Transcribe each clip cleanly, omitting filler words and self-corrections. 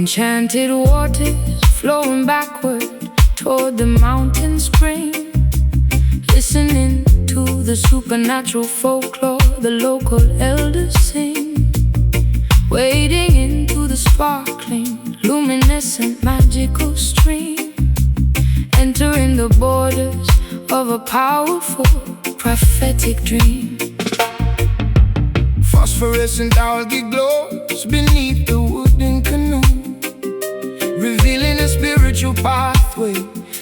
Enchanted waters flowing backward toward the mountain spring. Listening to the supernatural folklore the local elders sing. Wading into the sparkling, luminescent, magical stream. Entering the borders of a powerful, prophetic dream. Phosphorescent algae glows beneath the wooden canoe, revealing a spiritual pathway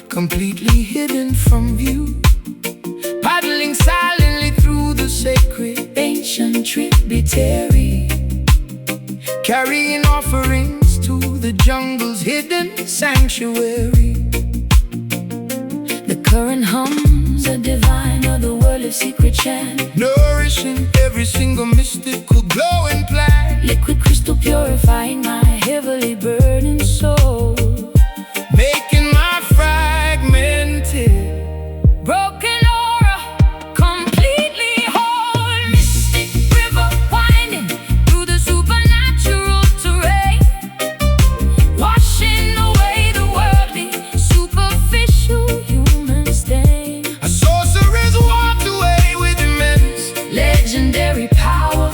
completely hidden from view. Paddling silently through the sacred ancient tributary, carrying offerings to the jungle's hidden sanctuary. The current hums a divine, otherworldly secret chant, nourishing every single mystical glowing plant. Liquid crystal purifying my heavily burdened soul, making my fragmented, broken aura completely whole. Mystic river winding through the supernatural terrain, washing away the worldly, superficial human stain. A sorceress walked away with immense, legendary power,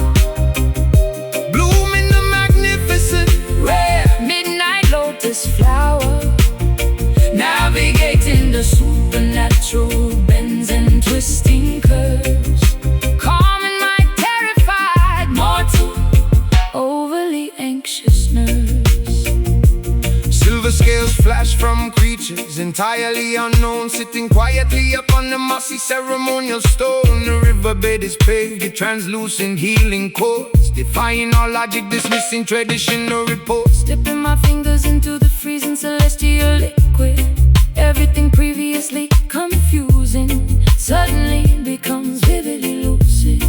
blooming the magnificent, rare midnight lotus flower. Navigating the supernatural bends and twisting curves, calming my terrified mortal, overly anxious nerves. silver scales flash from creatures entirely unknown, sitting quietly upon the mossy ceremonial stone. The riverbed is paved with translucent healing chords, defying all logic, dismissing traditional reports. Dipping my fingers into the freezing celestial liquid, everything previously confusing suddenly becomes vividly lucid.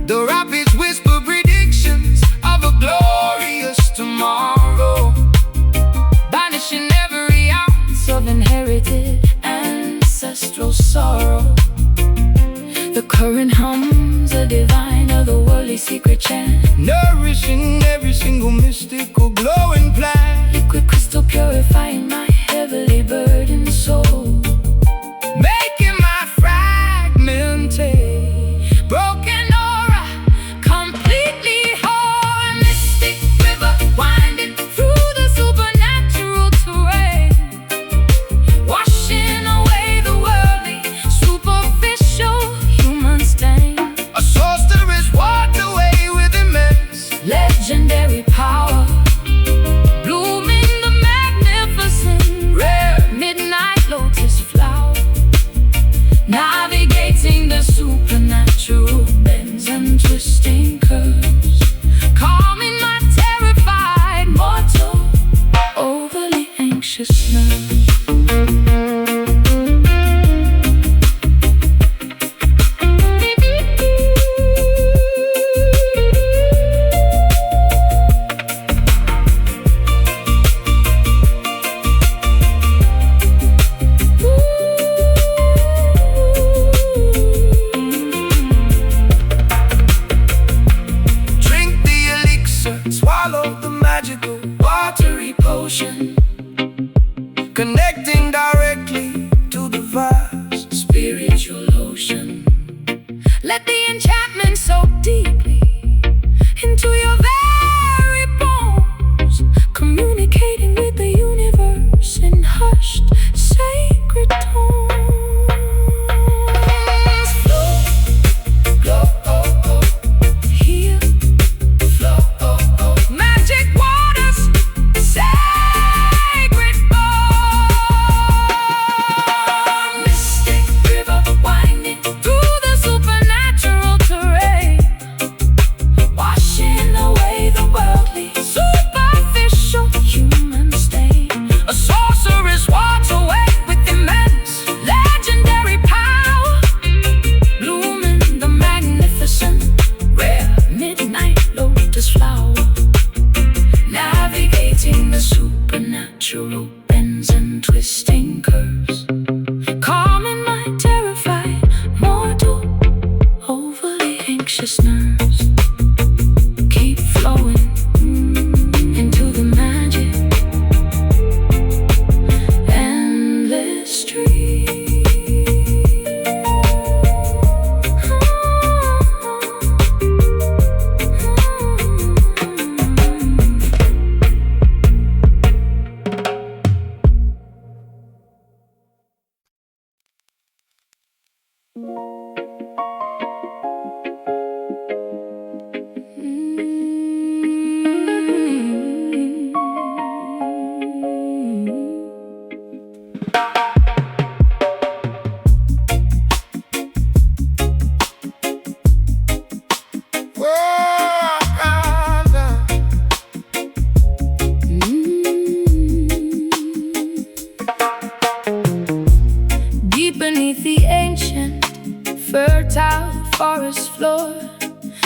The rapids whisper predictions of a glorious tomorrow, banishing every ounce of inherited ancestral sorrow. The current hums a divine, otherworldly secret chant, nourishing every single mystical glowing plant. Liquid crystal purifying my heavily burdened soul, making my fragmented, broken aura completely whole. Mystic river winding through the supernatural terrain, washing away the worldly, superficial human stain. a sorceress walked away with immense, Legendary power, blooming the magnificent, rare midnight lotus flower. Navigating the supernatural bends and twisting curves, calming my terrified mortal, overly anxious nerves. drink the elixir, swallow the magical watery potion, connecting directly to the vast Spiritual ocean, let the enchantment soak deeply into your very bones, communicating with the universe in hushed, sacred tones. Flow, glow, oh, oh, heal, flow, oh, oh, magic waters, sacred bond. Mystic river winding through the supernatural terrain, washing away the worldly, superficial human stain. A sorceress walks away with immense, legendary power, blooming the magnificent, rare midnight lotus flower. Navigating the supernatural bends and twisting curves, calming my terrified mortal, overly anxious nerves. Keep flowing into the magic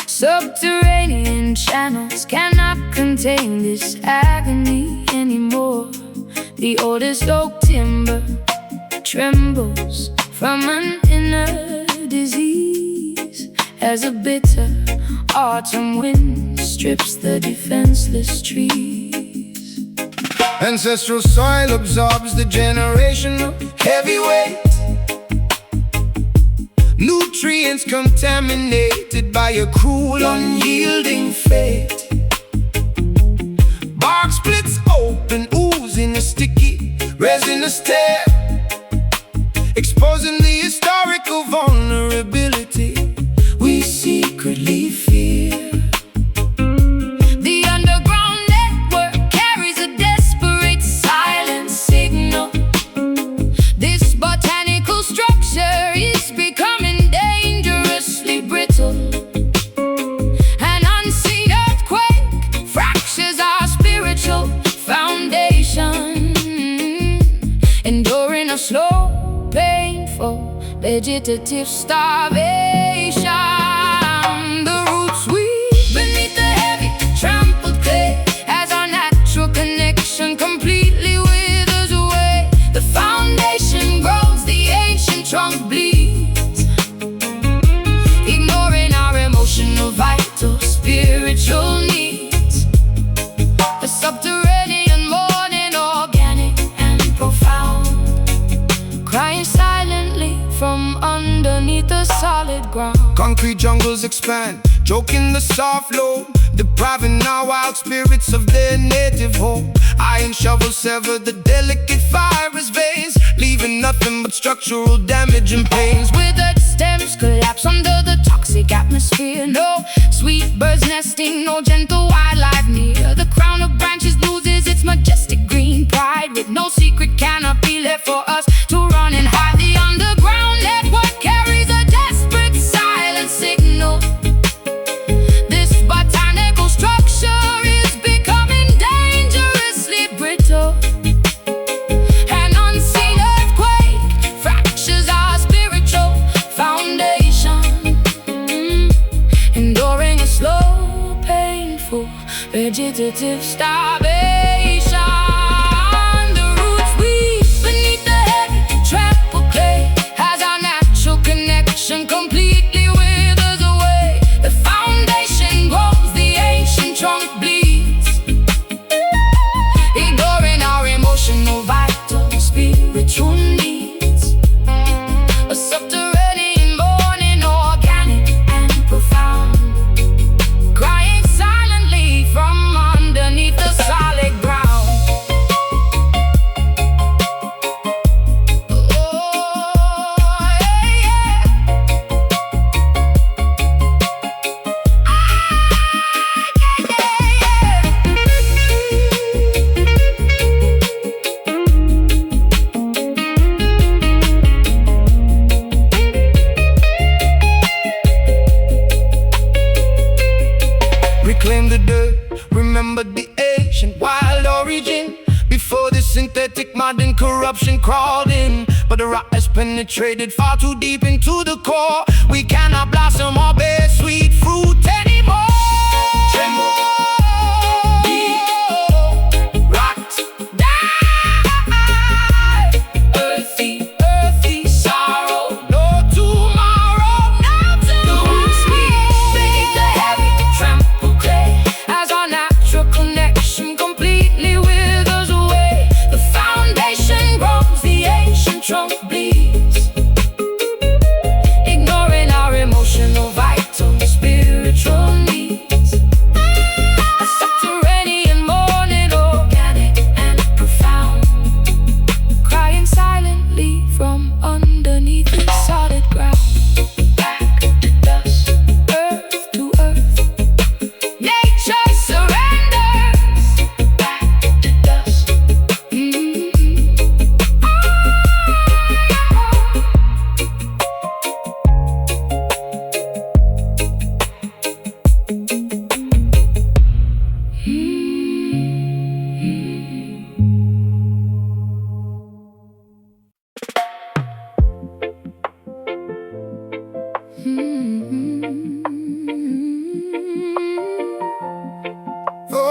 Subterranean channels cannot contain this agony anymore. The oldest oak timber trembles from an inner disease as a bitter autumn wind strips the defenseless trees. Ancestral soil absorbs the generational heavy weight, nutrients contaminated by a cruel, unyielding fate. Bark splits open, oozing a sticky, resinous tear, exposing the historical vulnerability we secretly fear. The underground network carries a desperate silent signal. This botanical structure is becoming dangerously brittle. An unseen earthquake fractures our spiritual foundation, enduring a slow, painful, vegetative starvation. The roots weave beneath the heavy, trampled clay as our natural connection completely withers away. The foundation grows, the ancient trunk bleeds, ignoring our emotional, vital, spiritual needs. A subterranean mourning, organic and profound, crying silently from underneath the solid ground. Concrete jungles expand, choking the soft loam, depriving our wild spirits of their native home. Iron shovels sever the delicate fibrous veins, leaving nothing but structural damage and pains. Withered stems collapse under the toxic atmosphere. No sweet birds nesting, no gentle wildlife near. The crown of branches loses its majestic green pride, with no secret canopy left for us to run and hide. The underground network carries a desperate silent signal. This botanical structure is becoming dangerously brittle. An unseen earthquake fractures our spiritual foundation, enduring a slow, painful, vegetative starvation. The roots weave beneath the heavy, trampled clay as our natural connection completely withers away. The foundation grows, the ancient trunk bleeds, ignoring our emotional, vital, spiritual needs. A subterranean mourning, organic and profound, crying silently from underneath the solid ground. Reclaim the dirt, remember the ancient wild origin. Before this synthetic modern corruption crawled in, but the rot has penetrated far too deep into the core. We cannot blossom or bear sweet fruit anymore. Tremble, rot, die. Earthy sorrow, no tomorrow. The roots weave beneath the heavy, trampled clay as our natural connection completely withers away. The foundation grows, the ancient trunk bleeds, ignoring our emotional, vital,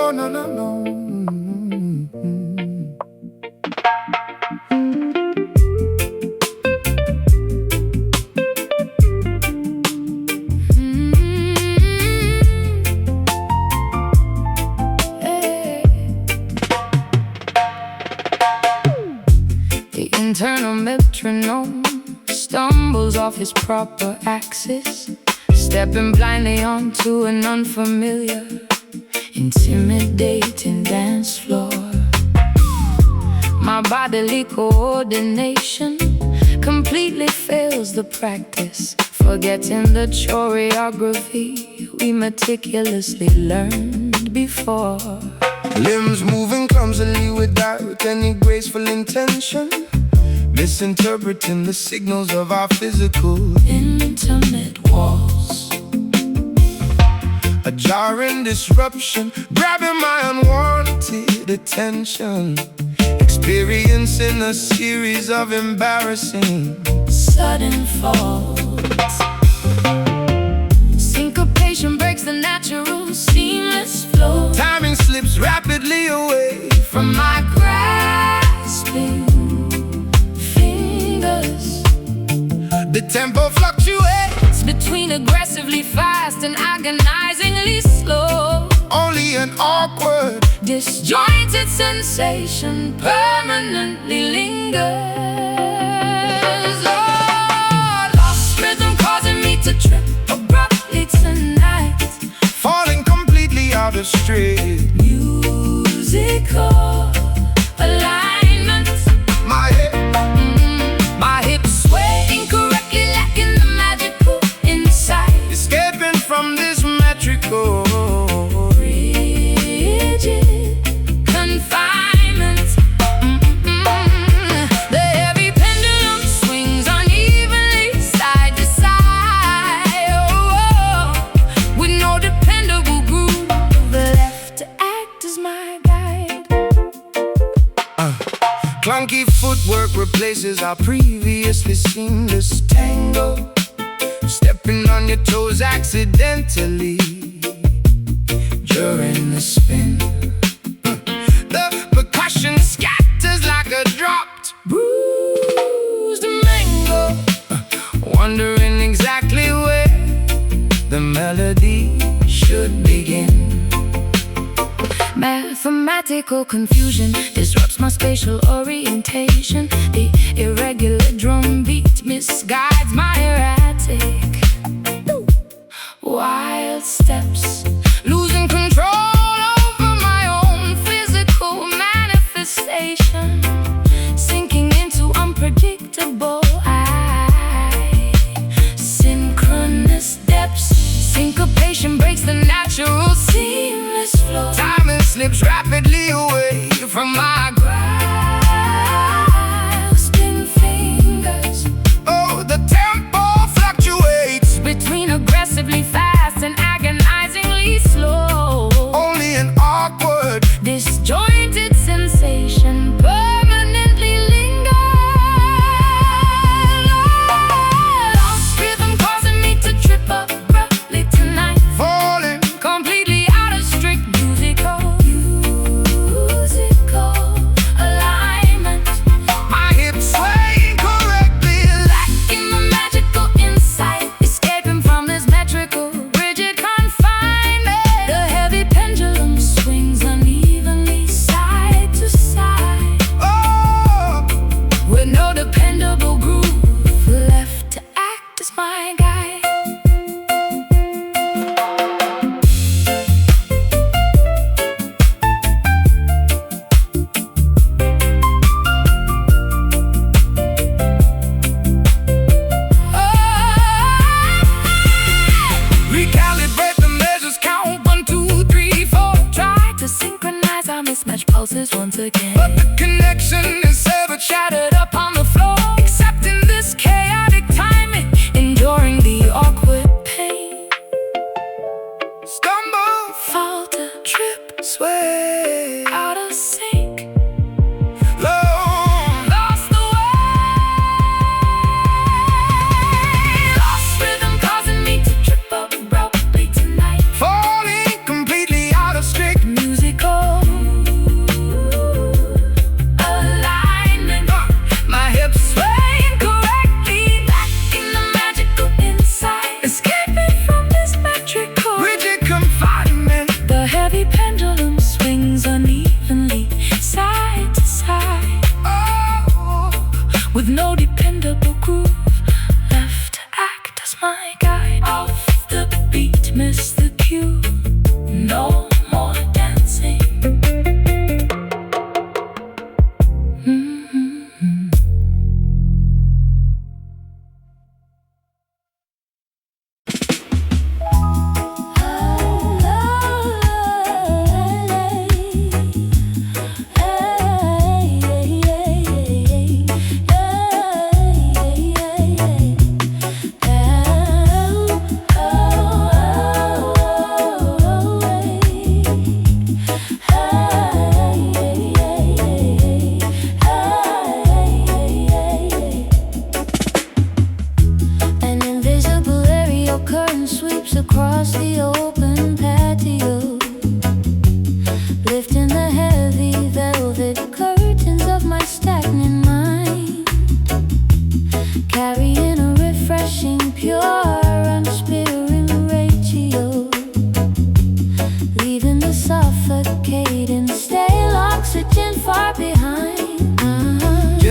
Oh, no, no, no. The internal metronome stumbles off his proper axis, stepping blindly onto an unfamiliar, intimidating dance floor. My bodily coordination completely fails the practice, forgetting the choreography we meticulously learned before. Limbs moving clumsily without any graceful intention, misinterpreting the signals of our physical intimate walls. A jarring disruption, grabbing my unwanted attention, experiencing a series of embarrassing sudden falls. Syncopation breaks the natural, seamless flow. Timing slips rapidly away From my grasping fingers, the tempo fluctuates, between aggressively fast and agonizingly slow. only an awkward Disjointed sensation permanently lingers. Oh, lost rhythm causing me to trip abruptly tonight. falling completely out of straight. Musical alignment. My hips sway incorrectly, lacking the magical insight. escaping from this metrical Rigid confinement. The heavy pendulum swings unevenly side to side. Oh, with no dependable groove left to act as my guide. clunky footwork replaces our previously seamless tango, stepping on your toes accidentally during the spin. The percussion scatters like a dropped Bruised mango, wondering exactly where the melody should begin. mathematical confusion disrupts my spatial orientation. The irregular drum beat misguides my erratic wild steps, losing control over my own physical manifestation, sinking into unpredictable synchronous depths. Syncopation breaks the natural seamless flow. Timing slips rapidly away from my Grasping fingers, oh, the tempo fluctuates, between aggressively fast and agonizingly slow. only an awkward Disjointed sensation permanently lingers. Lost rhythm causing me to trip abruptly tonight, falling completely out of strict musical alignment. my hips sway incorrectly, Lacking the magical insight, escaping from this metrical rigid confinement. The heavy pendulum swings unevenly side to side, oh, with no dependable groove left to act as my guide. recalibrate the measures, count 1, 2, 3, 4. Try to synchronize our mismatched pulses once again, But the connection is severed, shattered up on the floor, accepting this chaotic timing, enduring the awkward pain. stumble, Falter, trip, sway, out of sync, low, lost the way. Lost rhythm causing me to trip abruptly tonight, falling completely out of strict musical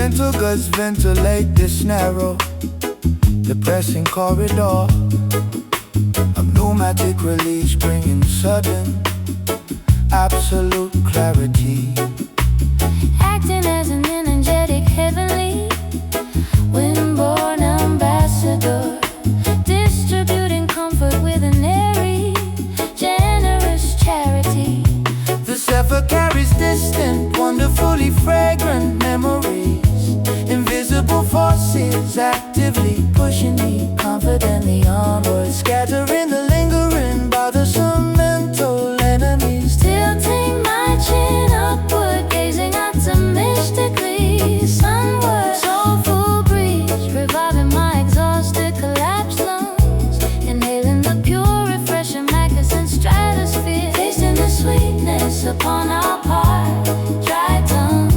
Gentle guts ventilate this narrow, depressing corridor of pneumatic release, bringing sudden, absolute clarity. Acting as an energetic heavenly, wind-born ambassador, distributing comfort with an airy, generous charity. The zephyr carries distant, wonderfully fragrant memories. Invisible forces actively pushing me confidently onward, scattering the lingering, bothersome mental enemies. Tilting my chin upward, gazing optimistically sunward. Soulful breeze, reviving my exhausted, collapsed lungs. Inhaling the pure, refreshing magnificent stratosphere. Tasting the sweetness upon our part, dry tongue.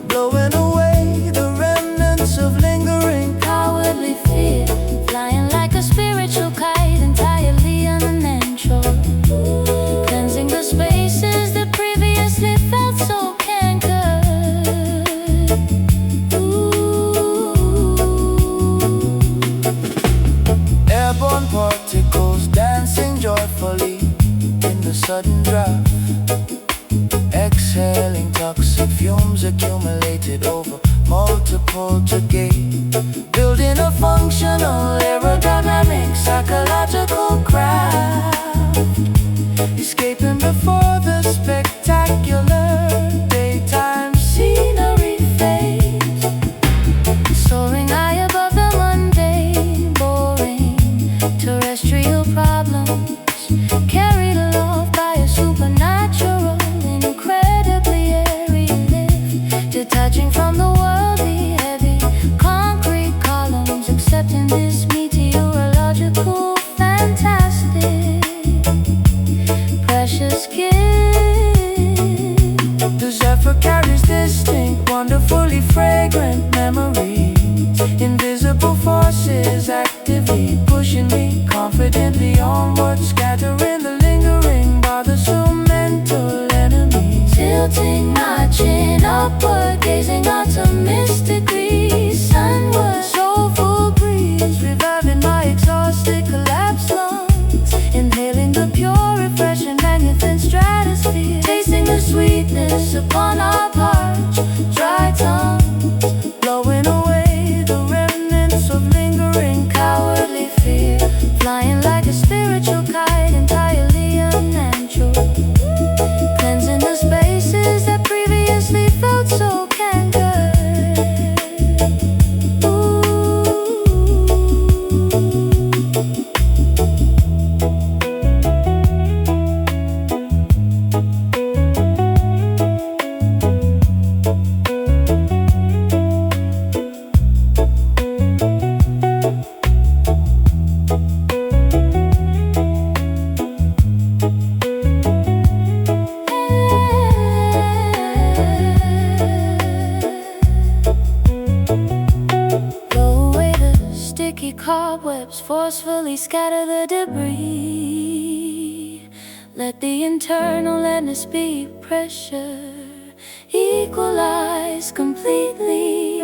Blowing away the remnants of lingering Cowardly fear, flying like a spiritual kite, entirely unnatural. Cleansing the spaces that previously felt so cankered. airborne particles dancing joyfully in the sudden draft. Exhaling toxic fumes accumulated over multiple decades, building a functional aerodynamic psychological craft. Escaping before the spectacular daytime scenery fades. Soaring high above the mundane, boring, terrestrial problems. Carried aloft by a supernatural, incredibly airy lift. Detaching from the worldly, heavy concrete columns. Accepting this meteorological fantastic, precious gift. The zephyr carries distinct, wonderfully fragrant memories. Invisible forces actively pushing me confidently onward, scattering the lingering, bothersome mental enemies. Tilting my chin upward, gazing optimistically sunward. Soulful breeze, reviving my exhausted, collapsed lungs. Inhaling the pure, refreshing, magnificent stratosphere. Tasting the sweetness upon our parched, dry tongues. Blowing away the remnants of lingering Cowardly fear, flying like a spiritual kite, entirely unnatural. Cleansing the spaces that previously felt so cankered. Blow away the sticky cobwebs, forcefully scatter the debris. Let the internal atmosphere pressure equalize completely.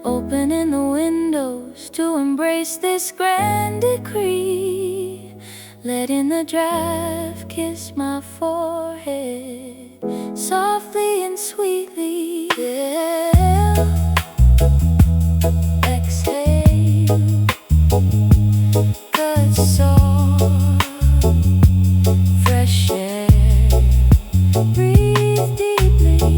Opening the windows to embrace this grand decree. Letting the draft kiss my forehead softly and sweetly. Yeah. Exhale, good soft, fresh air. Breathe deeply.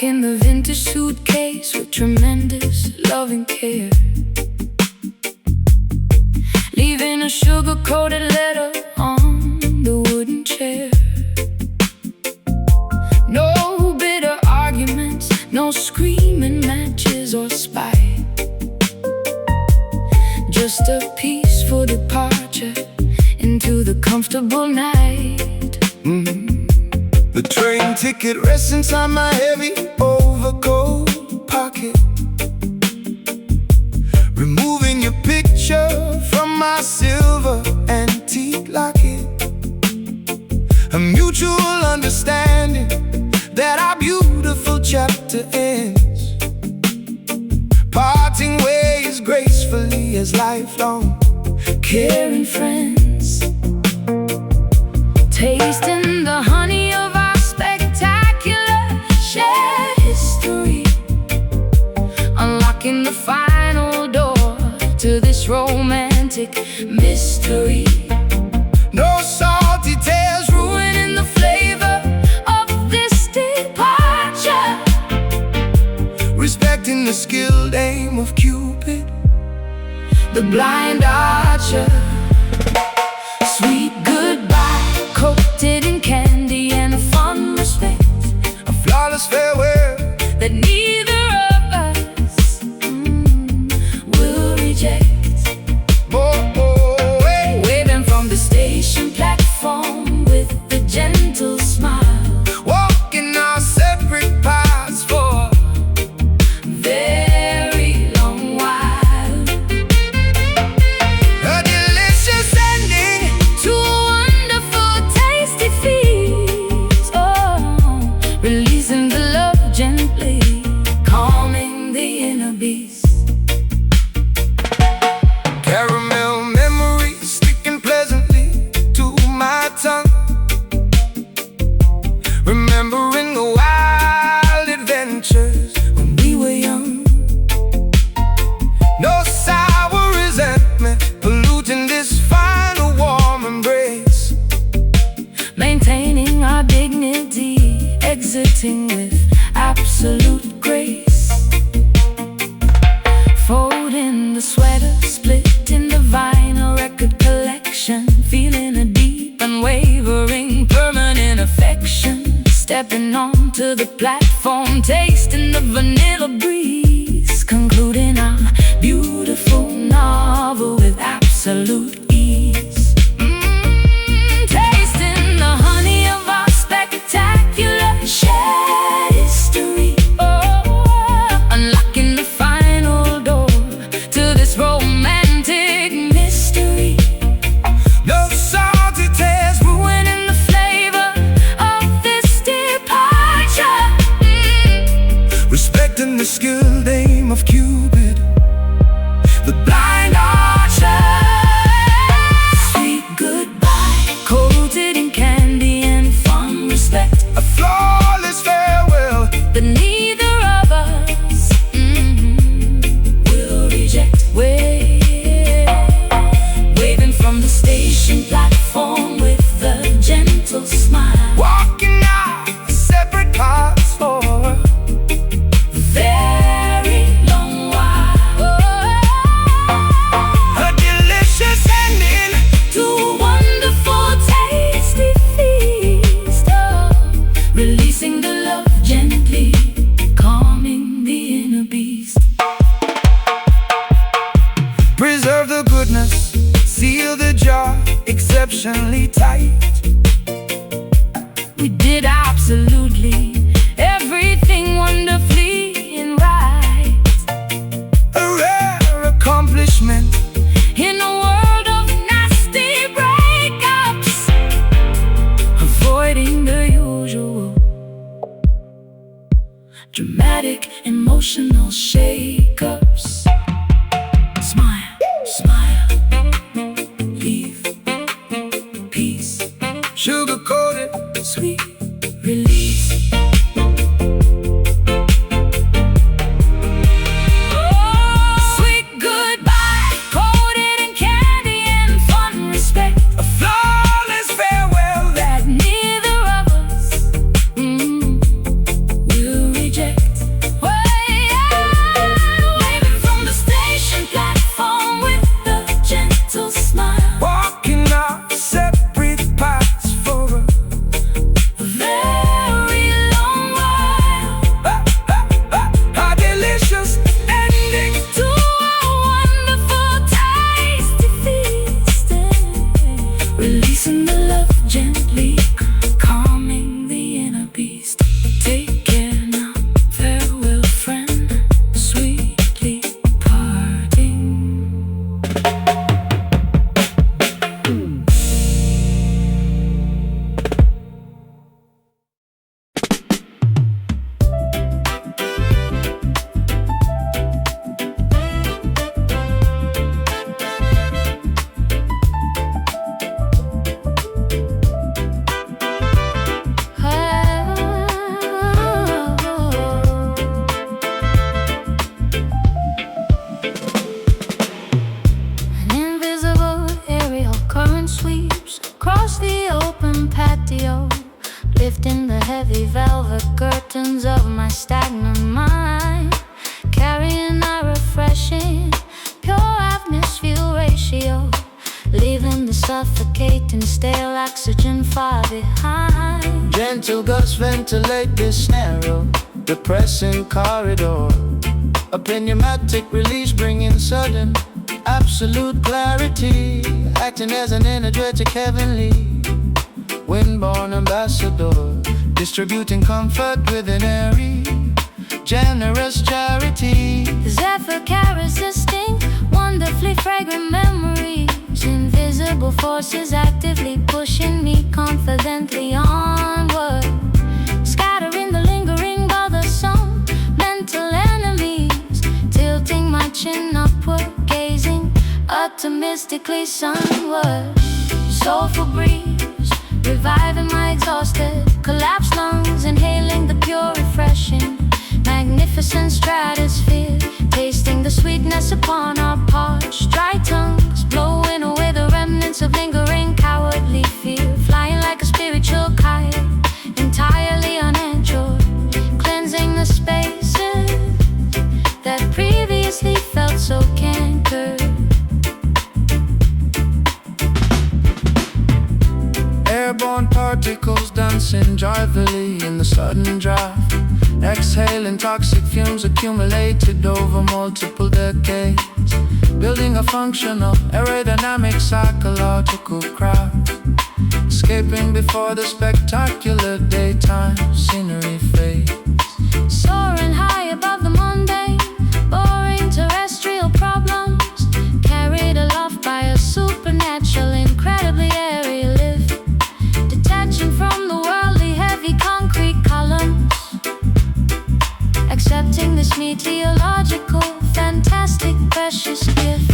in the vintage suitcase with tremendous loving care, leaving a sugar-coated letter on the wooden chair. No bitter arguments, no screaming matches or spite, just a peaceful departure into the comfortable night. The train ticket rests inside my heavy overcoat pocket, removing your picture from my silver antique locket. A mutual understanding that our beautiful chapter ends, parting ways gracefully as lifelong caring friends, tasting the honey of our spectacular shared history, unlocking the final door to this romantic mystery. No salty tales ruining the flavor of this departure, respecting the skilled aim of Cupid, the blind archer. Sweet goodbye, coated in candy and fond respect, a flawless farewell that neither of us will reject. Waving from the station platform with a gentle smile, walking our separate paths for a very long while. A delicious ending to a wonderful, tasty feast. Oh, releasing the love gently, calming the inner beast. Caramel memories sticking pleasantly to my tongue, remembering the wild adventures when we were young. No sour resentment polluting this final warm embrace, maintaining our dignity, exiting with absolute grace. Folding the sweater, splitting the vinyl record collection, feeling a deep, unwavering, permanent affection. Stepping onto the platform, tasting the vanilla breeze, concluding our beautiful novel with absolute ease. Tasting the honey of our spectacular shared history. Oh, unlocking the final door to this romantic mystery. No salty tales ruining the flavor of this departure, respecting the skilled aim of Cupid, the blind archer. Sweet goodbye, coated in candy and fond respect, a flawless farewell that neither of us will reject. Waving from the station platform with a gentle smile, walking our separate paths for a very long while. A delicious ending to a wonderful, tasty feast. Oh, releasing the love gently, calming the inner beast. Preserve the goodness, seal the jar exceptionally tight. We did absolutely everything wonderfully and right. A rare accomplishment in a world of nasty breakups, avoiding the usual dramatic emotional shakeups. Smile, smile, leave peace, sugar-coated, sweet release. Sweet goodbye, coated in candy and fond respect, a flawless farewell that neither of us will reject. lifting the heavy velvet curtains of my stagnant mind, carrying a refreshing, pure atmosphere ratio, leaving the suffocating stale oxygen far behind. Gentle gusts ventilate this narrow, depressing corridor. A pneumatic release bringing sudden, absolute clarity, acting as an energetic heavenly, wind-born ambassador, distributing comfort with an airy, generous charity. The zephyr carries distinct, wonderfully fragrant memories, invisible forces actively pushing me confidently onward, scattering the lingering bothersome mental enemies, tilting my chin upward, gazing optimistically sunward. Soulful breeze, reviving my exhausted, collapsed lungs, inhaling the pure, refreshing, magnificent stratosphere, tasting the sweetness upon our parched, dry tongues, blowing away the remnants of lingering cowardly fear, flying like a spiritual kite, entirely uninjured, cleansing the spaces that previously felt so cankered. Airborne particles dancing joyfully in the sudden draft, exhaling toxic fumes accumulated over multiple decades, building a functional, aerodynamic, psychological craft, escaping before the spectacular daytime scenery fades. Soaring high above the mundane, boring terrestrial problems, carried aloft by a supernatural, incredibly airy lift, detaching from the worldly heavy concrete columns, accepting this meteorological, fantastic, precious gift.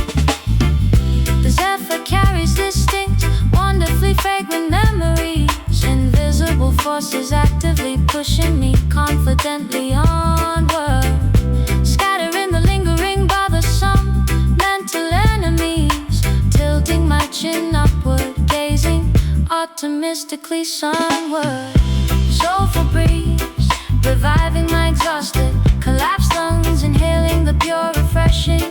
The zephyr carries distinct, wonderfully fragrant memories, invisible forces actively pushing me confidently onward, scattering the lingering bothersome mental enemies, tilting my chin upward, gazing optimistically sunward. Soulful breeze, reviving my exhausted, collapsed lungs, inhaling the pure, refreshing,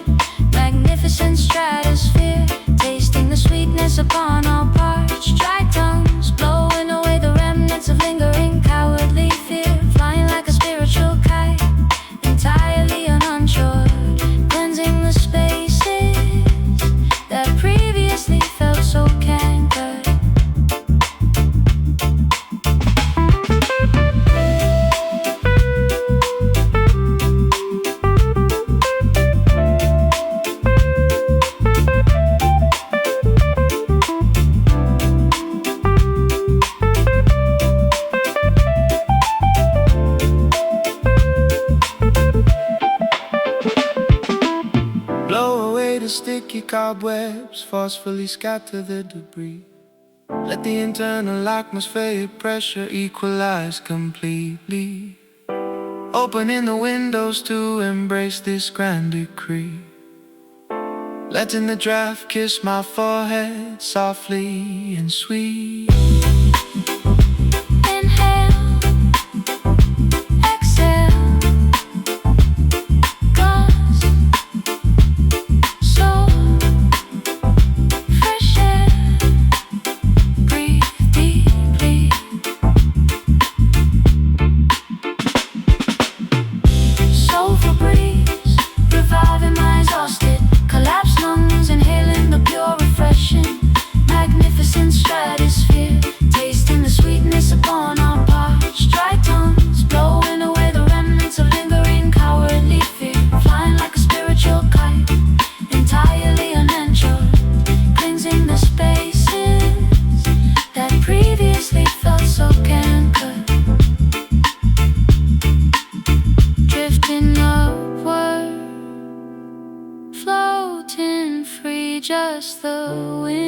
magnificent stratosphere, tasting the sweetness upon all parched, dry tongues, blowing away the remnants of lingering cowardly fear, flying like a spiritual kite, entirely uninsured, cleansing the spaces that previously felt so cankered. Blow away the sticky cobwebs, forcefully scatter the debris. Let the internal atmospheric pressure equalize completely, opening the windows to embrace this grand decree, letting the draft kiss my forehead softly and sweet. Inhale, exhale, gust, soul, fresh air, breathe deeply. Soulful breeze, reviving my exhausted, collapsed lungs, inhaling the pure, refreshing, magnificent stratosphere, tasting the sweetness upon our parched, dry tongues, blowing away the remnants of lingering cowardly fear, flying like a spiritual kite, entirely uninjured, cleansing the spaces that previously felt so cankered, drifting upward, floating free, just the wind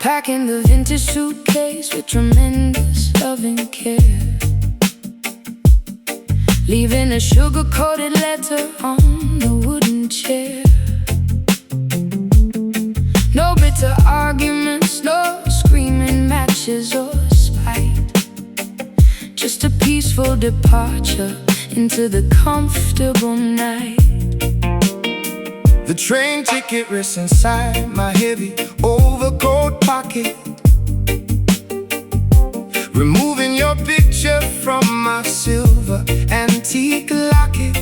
Packing the vintage suitcase with tremendous love and care, leaving a sugar-coated letter on the wooden chair. No bitter arguments, no screaming matches or spite, just a peaceful departure into the comfortable night. The train ticket rests inside my heavy overcoat pocket, removing your picture from my silver antique locket.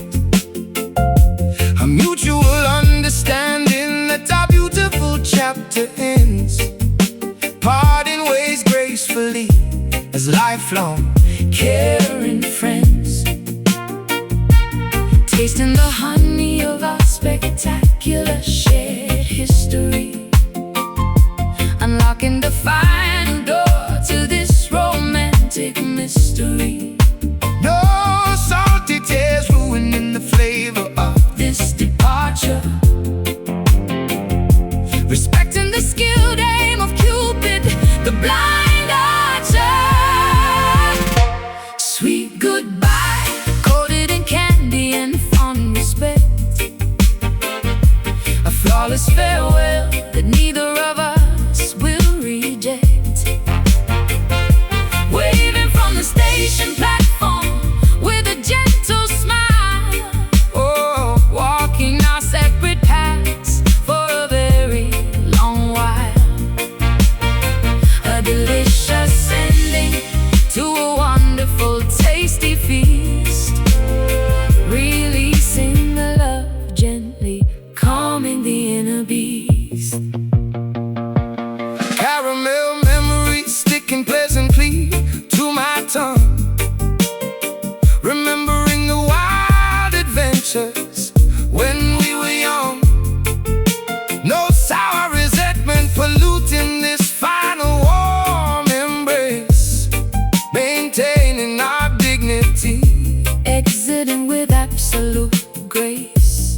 A mutual understanding that our beautiful chapter ends, parting ways gracefully as lifelong caring friends, tasting the honey of our spectacular shared history, unlocking the final door to this romantic mystery. No salty tears ruining the flavor of This departure, respecting the skilled aim of Cupid, the blind archer. Sweet goodbye, coated in candy and fond respect, a flawless farewell that neither of us will reject. Waving from the station platform with a gentle smile, oh, walking our separate paths for a very long while. A delicious ending to a wonderful, tasty feast, releasing the love gently, calming the inner beast. caramel memories sticking pleasantly to my tongue, remembering the wild adventures when we were young. No sour resentment polluting this final warm embrace, maintaining our dignity, Exiting with absolute grace,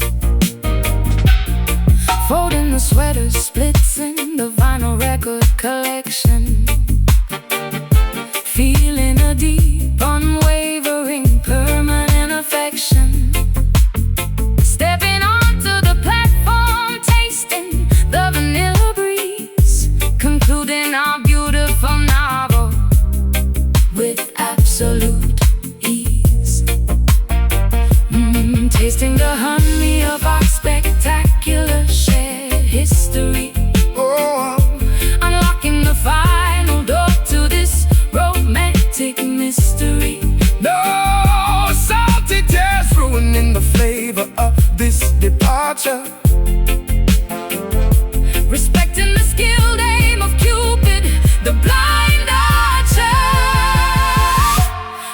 folding the sweaters, splits in the vinyl record collection, feeling a deep, unwavering, permanent affection. Stepping onto the platform, tasting the vanilla breeze, concluding our beautiful novel with absolute ease. Tasting the honey of our spectacular shared history, oh, unlocking the final door to this romantic mystery. no salty tears ruining the flavor of this departure, Respecting the skilled aim of Cupid, the blind archer.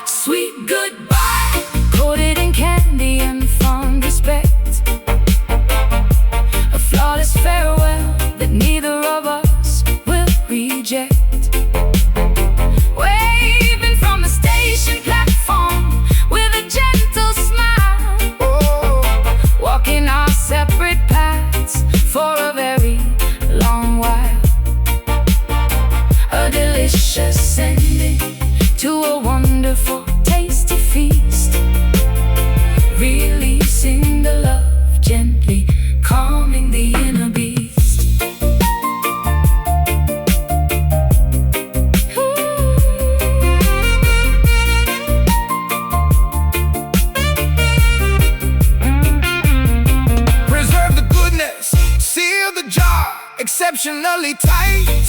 Sweet goodbye, coated in candy and fond respect, a flawless farewell that neither of us will reject. Waving from the station platform with a gentle smile, oh, walking our separate paths for a very long while. A delicious ending to a wonderful, tasty feast, releasing the love gently, calming the inner beast. preserve the goodness, seal the jar exceptionally tight.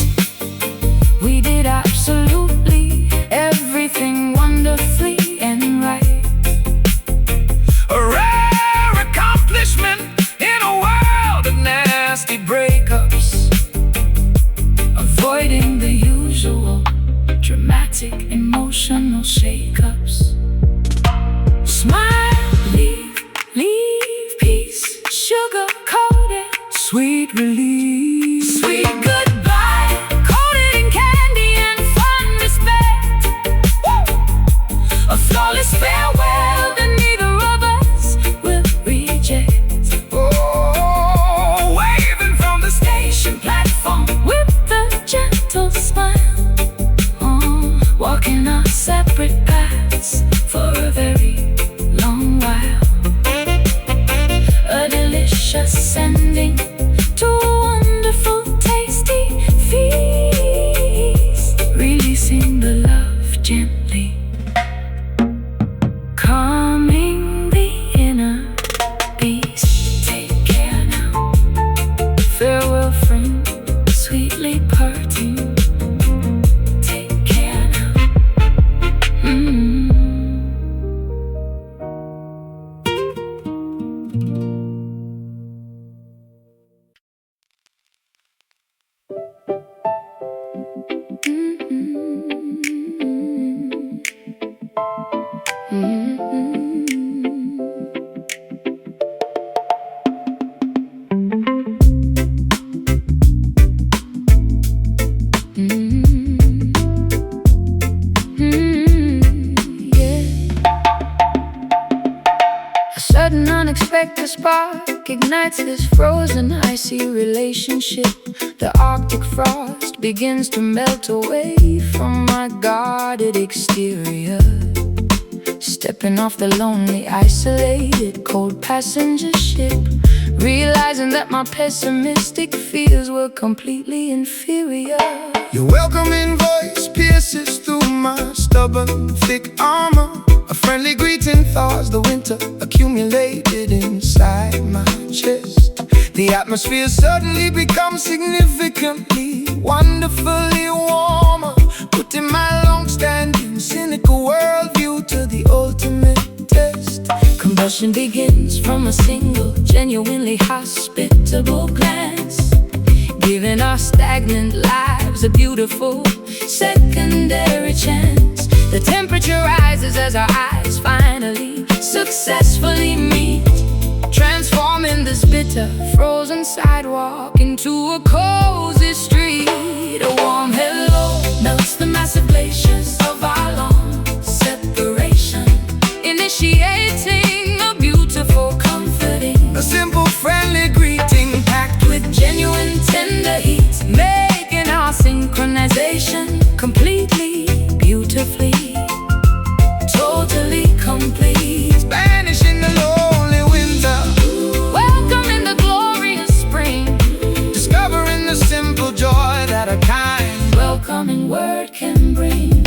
We did absolutely everything wonderfully and right. A rare accomplishment in a world of nasty breakups, Avoiding the usual dramatic emotional shakeups. Smile, leave peace, sugar coated, sweet release. sweet goodbye, coated in candy and fond respect. Woo! A flawless farewell that neither of us will reject. Oh, waving from the Station platform with the gentle A sudden unexpected spark ignites this frozen icy relationship. The Arctic frost begins to melt away from my guarded exterior. Stepping off the lonely, isolated, cold passenger ship, realizing that my pessimistic fears were completely inferior. Your welcoming voice pierces through my stubborn, thick armor. A friendly greeting thaws the winter accumulated inside my chest. The atmosphere suddenly becomes significantly, wonderfully warmer, putting my long-standing cynical worldview to the ultimate test. Combustion begins from a single, genuinely hospitable glance, giving our stagnant lives a beautiful secondary chance. The temperature rises as our eyes finally successfully meet, transforming this bitter, frozen sidewalk into a cozy street. A warm hello melts the massive glaciers of our long separation, initiating a beautiful, comforting, A simple, friendly greeting packed with genuine tender heat, making our synchronization completely, beautifully, totally complete. banishing the lonely winter, Welcoming the glorious spring, discovering the simple joy that a kind, welcoming word can bring.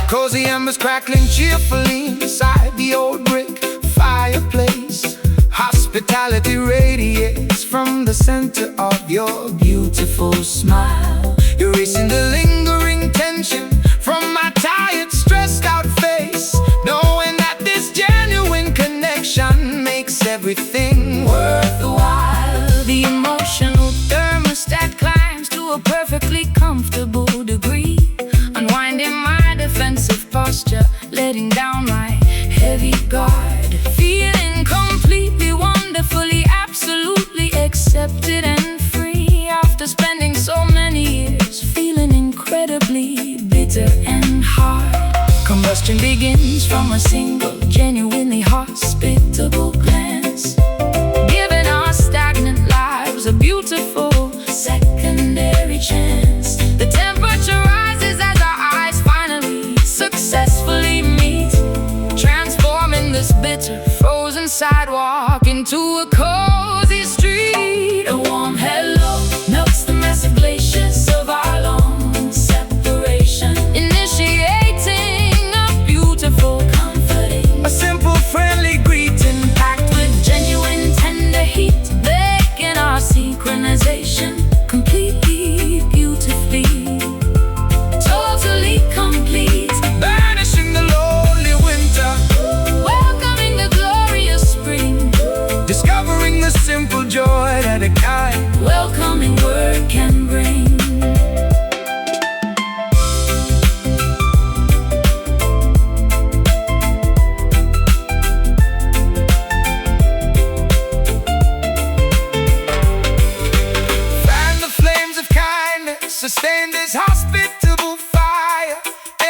cozy embers crackling cheerfully inside the old brick fireplace. Hospitality radiates from the center of your beautiful smile, erasing the lingering tension from my tired, stressed out face, knowing that this genuine connection makes everything worth the while. The emotional thermostat climbs to a perfectly comfortable degree, unwinding my defensive posture, letting down my heavy guard, feeling completely, wonderfully, absolutely accepted and free. After spending so many years feeling incredibly bitter and hard, combustion begins from a single, genuinely hospitable glance, giving our stagnant lives a beautiful secondary chance. The temperature rises as our eyes finally successfully meet, transforming this bitter, frozen sidewalk into a cozy street. A warm hello melts the massive glaciers of our long separation, initiating a beautiful, comforting, A simple, friendly greeting packed with genuine tender heat, making our synchronization completely, beautifully, totally complete. banishing the lonely winter, Welcoming the glorious spring, discovering the simple joy that a kind, welcoming word can bring. fan the flames of kindness, sustain this hospitable fire,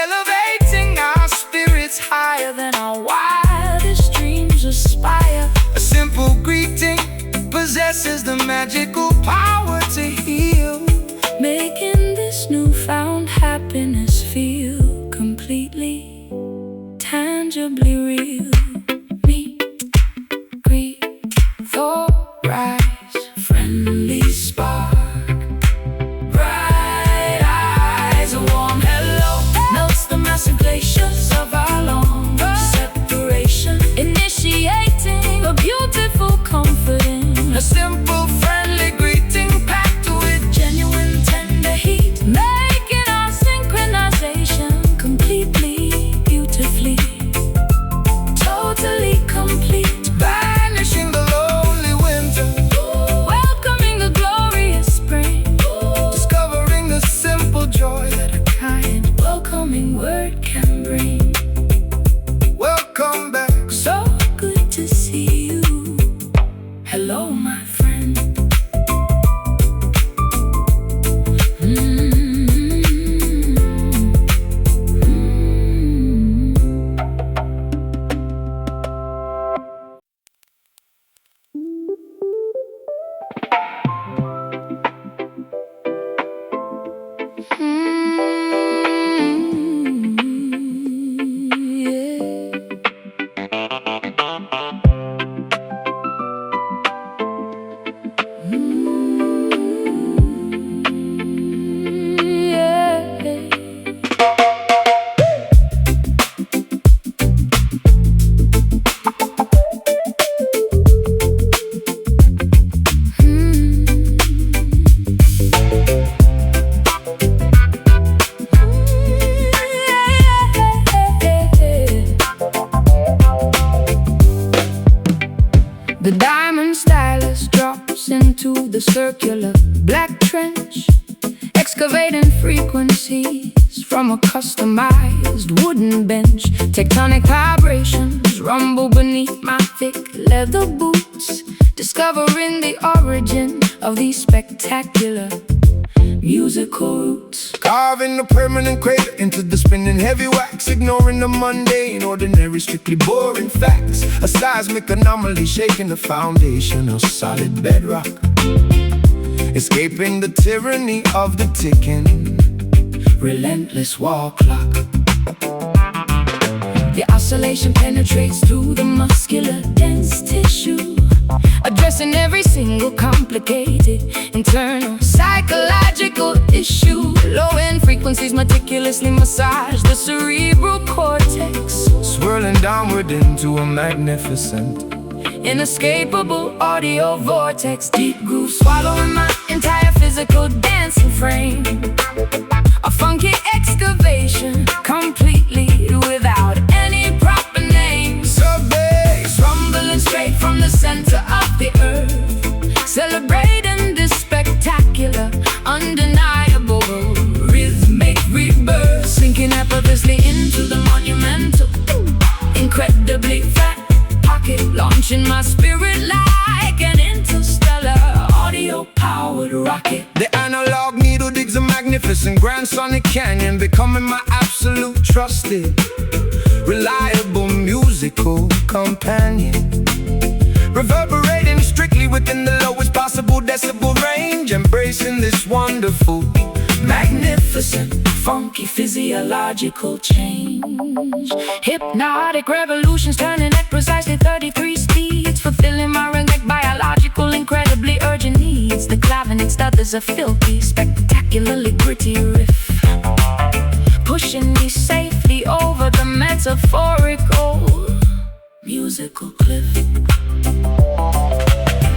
elevating our spirits Higher than our wildest dreams aspire. A simple greeting possesses the magical power to heal, Making this newfound happiness feel completely, tangibly real. Meet, greet, thaw, rise, friendly spark, bright eyes. A warm hello melts the massive glaciers of our long separation, initiating a beautiful, comforting, a simple, friendly greeting The diamond stylus drops into the circular black trench, excavating frequencies from a customized wooden bench. Tectonic vibrations rumble beneath my thick leather boots, discovering the origin of these spectacular musical roots. Carving a permanent crater into the spinning heavy wax, ignoring the mundane, ordinary, strictly boring facts. A seismic anomaly shaking the foundation of solid bedrock, escaping the tyranny of the ticking, relentless wall clock. The oscillation penetrates through the muscular dense tissue, addressing every single complicated internal psychological issue. Low-end frequencies meticulously massage the cerebral cortex, swirling downward into a magnificent, inescapable audio vortex. Deep groove swallowing my entire physical dancing frame, a funky excavation completely without any proper name. sub-bass, Rumbling straight from the center of the earth, celebrating this spectacular, undeniable rhythmic rebirth, sinking effortlessly into the monumental, incredibly fat pocket, launching my spirit like an interstellar audio-powered rocket. The analog needle digs a magnificent Grand Sonic Canyon, becoming my absolute trusted, reliable musical companion, reverberating strictly within the lowest possible decibel range, embracing this wonderful, Magnificent, funky physiological change, hypnotic revolutions turning at precisely 33 speeds, fulfilling my reggae biological, incredibly urgent needs. The clavinet stutters a filthy, spectacularly gritty riff, pushing me safely over the metaphorical musical cliff.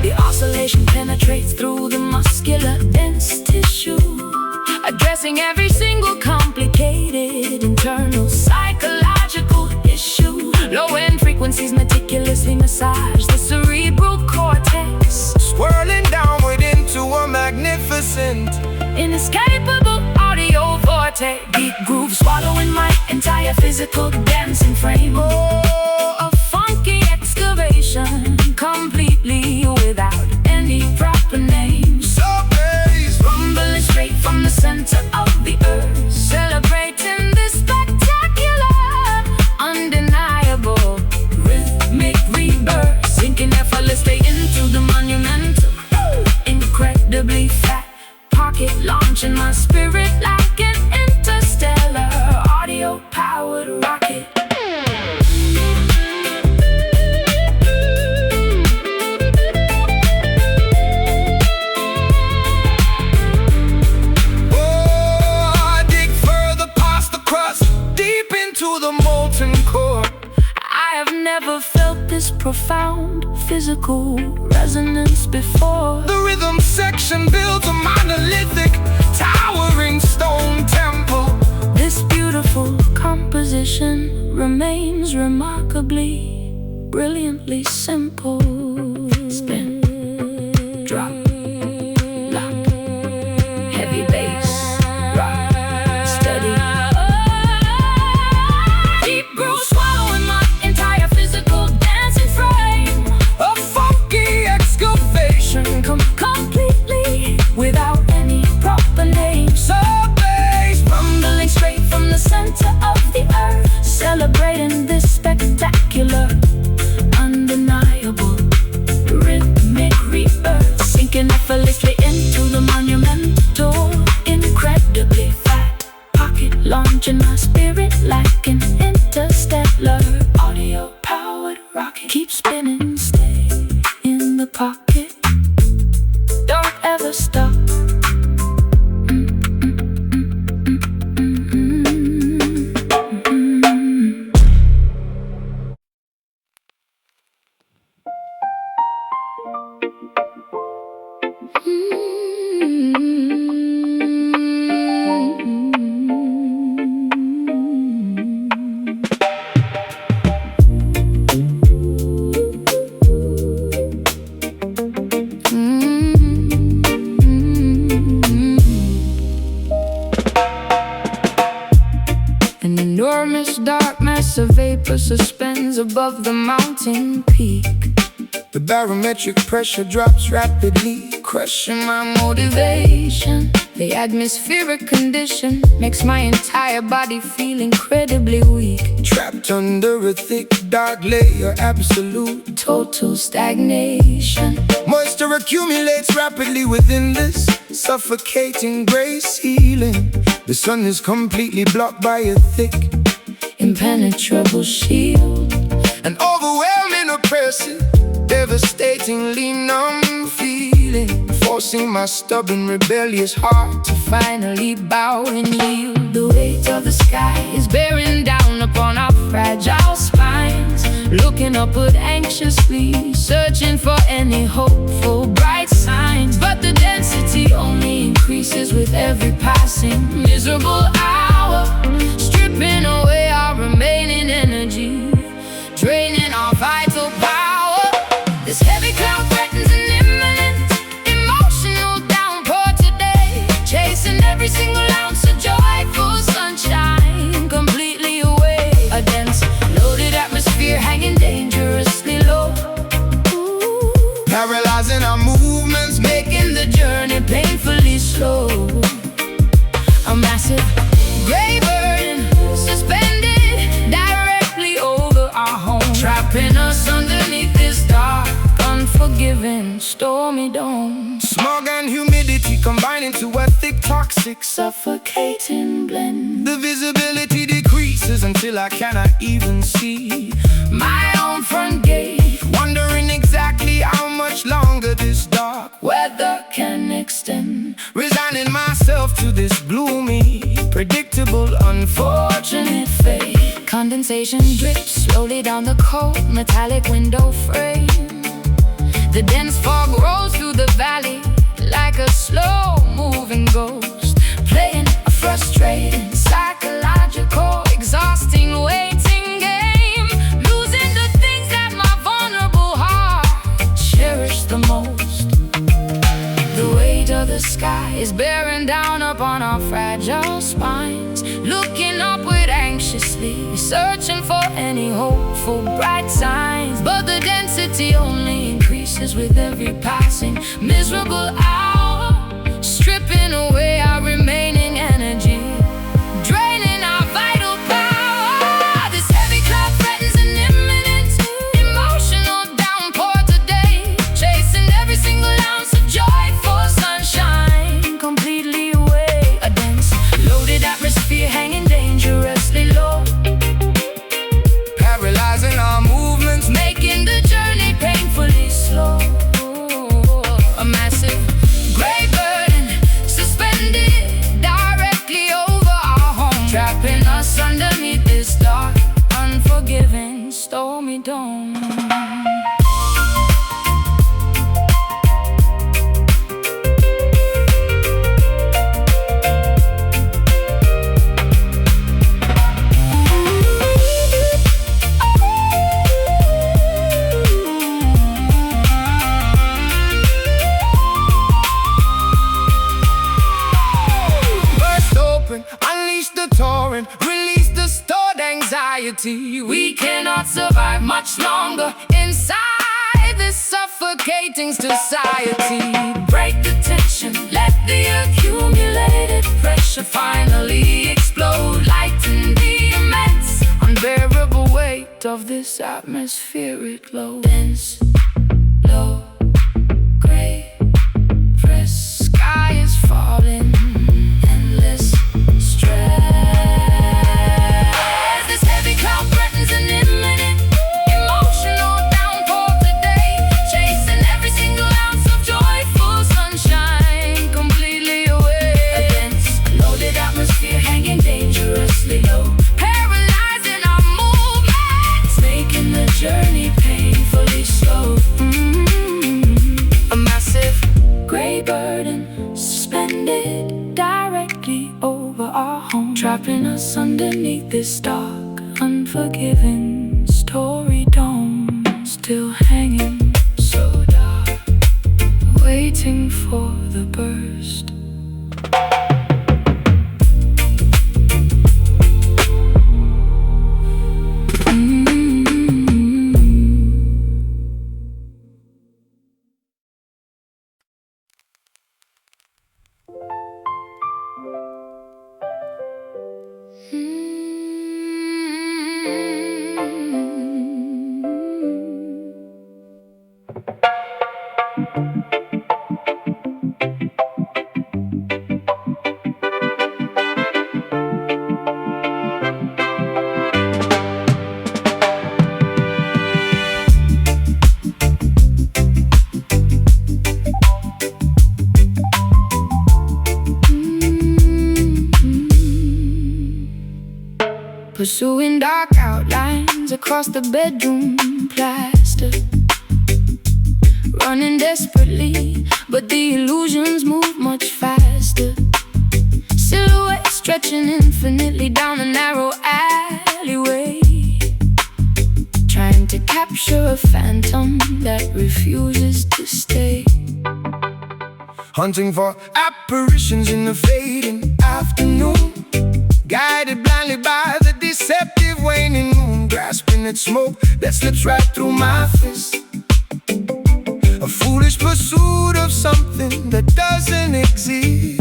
The oscillation penetrates through the muscular dense tissue, addressing every single complicated internal psychological issue. Low-end frequencies meticulously massage the cerebral cortex, swirling downward into a magnificent, inescapable audio vortex. Deep groove swallowing my entire physical dancing frame, a funky excavation completely without any proper name. sub-bass, Rumbling straight from the center of the earth, celebrating this spectacular, undeniable rhythmic rebirth, sinking effortlessly into the monumental, incredibly fat pocket, launching my spirit like an interstellar audio-powered rocket. Never felt this profound physical resonance before. The rhythm section builds a monolithic, towering stone temple. This beautiful composition remains remarkably, brilliantly simple. Spin, drop, lock, heavy bass, rock, steady. Deep groove swallowing my entire physical dancing frame, A funky excavation, completely without any proper name. sub-bass, Rumbling straight from the center of the earth, celebrating this spectacular, undeniable rhythmic rebirth, sinking effortlessly into the monumental, incredibly fat pocket, launching my spirit like an interstellar audio-powered rocket. Keep spinning, stay in the pocket, don't ever stop. enormous dark mass of vapor suspends above the mountain peak. The barometric pressure drops rapidly, Crushing my motivation. The atmospheric condition makes my entire body feel incredibly weak. trapped under a thick dark layer, absolute Total stagnation. moisture accumulates rapidly within this suffocating gray ceiling. The sun is completely blocked by a thick, Impenetrable shield. an overwhelming, oppressive, devastatingly numb feeling, forcing my stubborn, rebellious heart to Finally bow and yield. The weight of the sky is bearing down upon our fragile spines. Looking upward anxiously, searching for any hopeful bright signs. But the density only increases with every passing miserable hour, stripping away our remaining energy, draining our vital power. This heavy cloud threatens an imminent emotional downpour today, chasing every single ounce of joyful sunshine completely away. A dense, loaded atmosphere hanging dangerously low, paralyzing our movements, making the journey painfully slow. A massive gray burden suspended directly over our home, trapping us underneath this dark, unforgiving, stormy dome. smog and humidity combining to a thick, toxic Suffocating blend. The visibility decreases until I cannot even see My own front gate, wondering exactly how much longer this dark, weather can extend. resigning myself to this gloomy, predictable, Fortunate fate. Condensation drips slowly down the cold metallic window frame. The dense fog rolls through the valley like a slow-moving ghost, playing a frustrating, psychological, exhausting waiting game, losing the things that my vulnerable heart cherished the most. The weight of the sky is bearing down upon our fragile spines, looking upward anxiously, searching for any hopeful bright signs. But the density only increases with every passing miserable hour, stripping away our remaining energy, draining our vital power. This heavy cloud threatens an imminent emotional downpour today, chasing every single ounce of joyful sunshine completely away. A dense, loaded atmosphere hanging dangerously low, paralyzing our movements, making the journey painfully slow. A massive gray burden suspended directly over our home, trapping us underneath this dark, unforgiving, stormy dome. unleash the torrent, release the stored anxiety. We cannot survive much longer inside this suffocating society. Break the tension, let the accumulated pressure finally explode, lighten the immense, unbearable weight of this atmospheric load. Dense, low, gray, press, sky is falling, endless stress. This heavy cloud threatens an imminent emotional downpour today, chasing every single ounce of joyful sunshine completely away. A dense, loaded atmosphere hanging dangerously low, paralyzing our movements, making the journey painfully slow. A massive gray burden suspended directly over our home, trapping us underneath this dark, unforgiving, story dome. Still hanging so dark, waiting for the burst. pursuing dark outlines across the bedroom plaster, running desperately, but the illusions move much faster. Silhouettes stretching infinitely down a narrow alleyway, trying to capture a phantom that refuses to stay. Hunting for apparitions in the fading afternoon, guided blindly by the deceptive waning moon, grasping at smoke that slips right through my fist. A foolish pursuit of something that doesn't exist.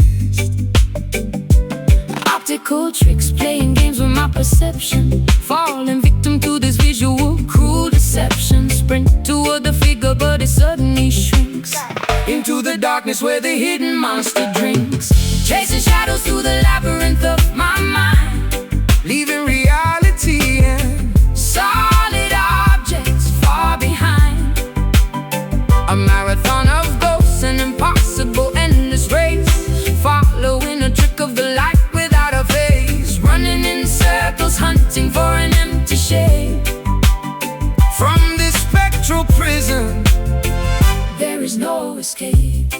Optical tricks, playing games with my perception, falling victim to this visual cruel deception. Sprint toward the figure, but it suddenly shrinks Into the darkness where the hidden monster drinks, chasing shadows through the labyrinth of my mind, leaving reality and solid objects far behind. a marathon of Ghosts, an impossible endless race, following a trick of the light without a face, running in circles, hunting for an empty shade. from this spectral prison. There is no escape.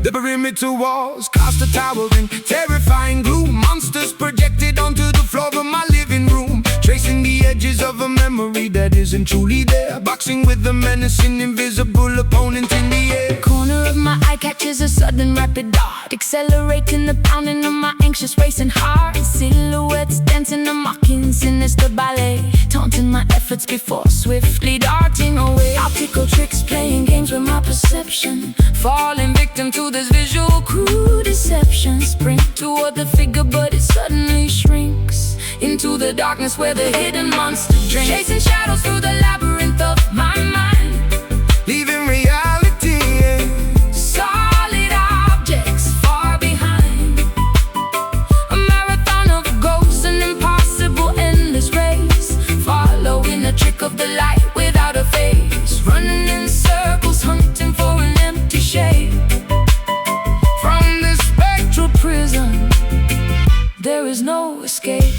The perimeter walls cast a towering, terrifying gloom. Monsters projected onto the floor of my living room, tracing the edges of a memory that isn't truly there, boxing with the menacing invisible opponent in the air. Corner of my eye catches a sudden rapid dart, accelerating the pounding of my anxious racing heart. Silhouettes dancing a mocking sinister ballet, taunting my efforts before swiftly darting away. Optical tricks, playing games with my perception, falling victim to this visual cruel deception. Sprint toward the figure, but it suddenly shrinks into the darkness where the hidden monster drinks, chasing shadows through the labyrinth of my mind, Leaving reality and solid objects far behind. A marathon of ghosts, an impossible endless race, following a trick of the light without a face, running in circles, hunting for an empty shade. from this Spectral prison, there is no escape.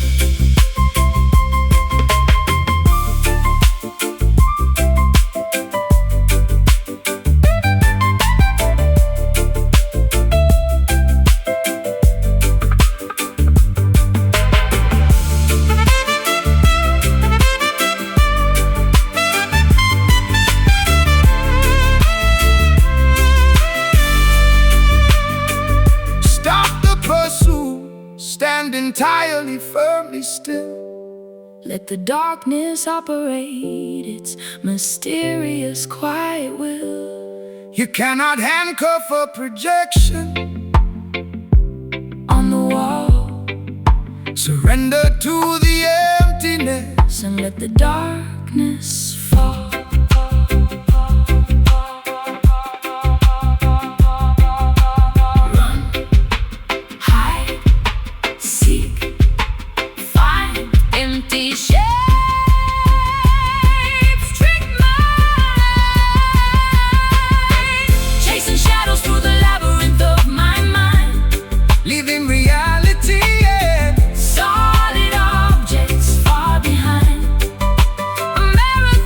stop the pursuit, stand entirely firmly still. Let the darkness operate its mysterious quiet will. You cannot handcuff a projection, On the wall, surrender to the emptiness. and let the darkness fall. Run, hide, seek, find empty shapes, trick mind, chasing shadows through the labyrinth of my mind, Leaving reality and solid objects far behind. A marathon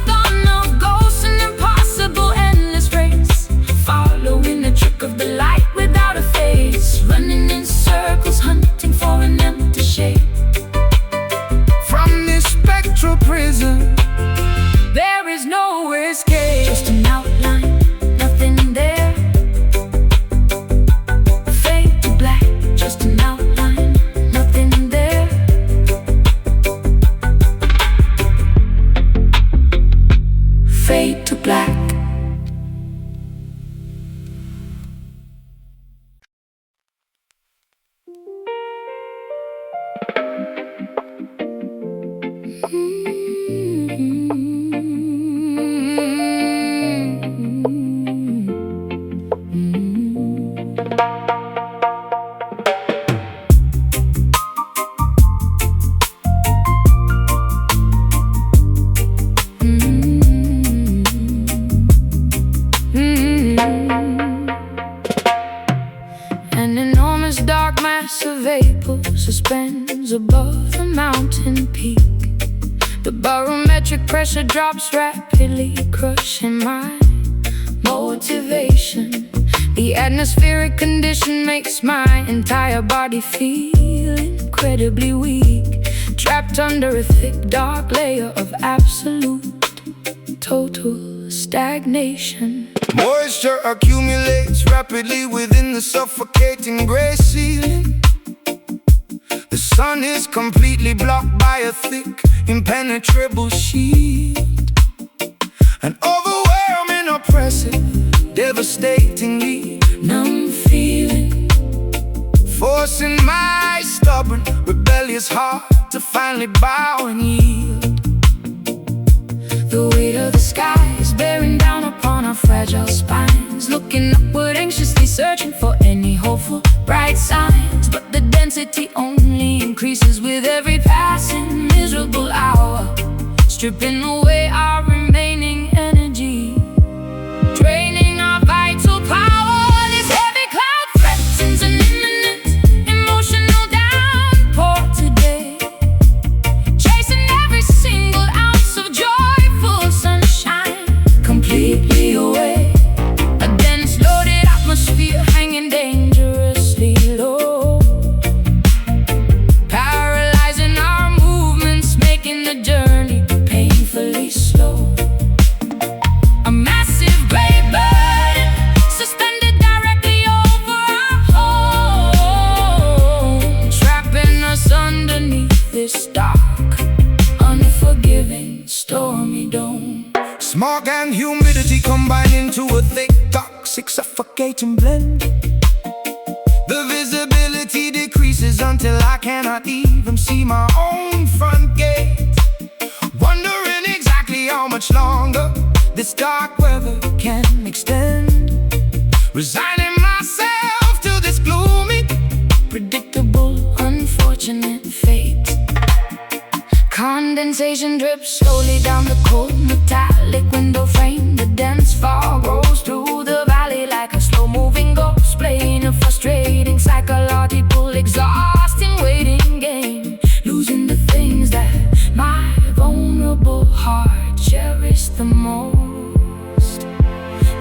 stands above the mountain peak. The barometric pressure drops rapidly, crushing my motivation. The atmospheric condition makes my entire body feel incredibly weak, trapped under a thick, dark layer of absolute, total stagnation. Moisture accumulates rapidly within the suffocating gray ceiling. The sun is completely blocked by a thick, impenetrable sheet. An overwhelming, oppressive, devastatingly numb feeling, forcing my stubborn, rebellious heart to finally bow and yield. The weight of the sky is bearing down upon our fragile spines, looking upward, anxiously searching for any hopeful, bright signs. But the density only increases with every passing miserable hour, stripping away our remaining energy, draining our vital power. This heavy cloud threatens an imminent emotional downpour today, chasing every single ounce of joyful sunshine completely away. A dense, loaded atmosphere hanging dangerously low, paralyzing our movements, making the journey painfully slow. A massive gray burden suspended directly over our home, trapping us underneath this dark, unforgiving, stormy dome. Smog and humidity combine into a thick, toxic, suffocating blend. The visibility decreases until I cannot even see my own front gate, wondering exactly how much longer this dark weather can extend. Resigning myself to this gloomy, Predictable, unfortunate fate. Condensation drips slowly down the cold metallic window frame. The dense fog rolls through the valley like a slow-moving ghost, playing a frustrating, psychological, exhausting waiting game, losing the things that my vulnerable heart cherished the most.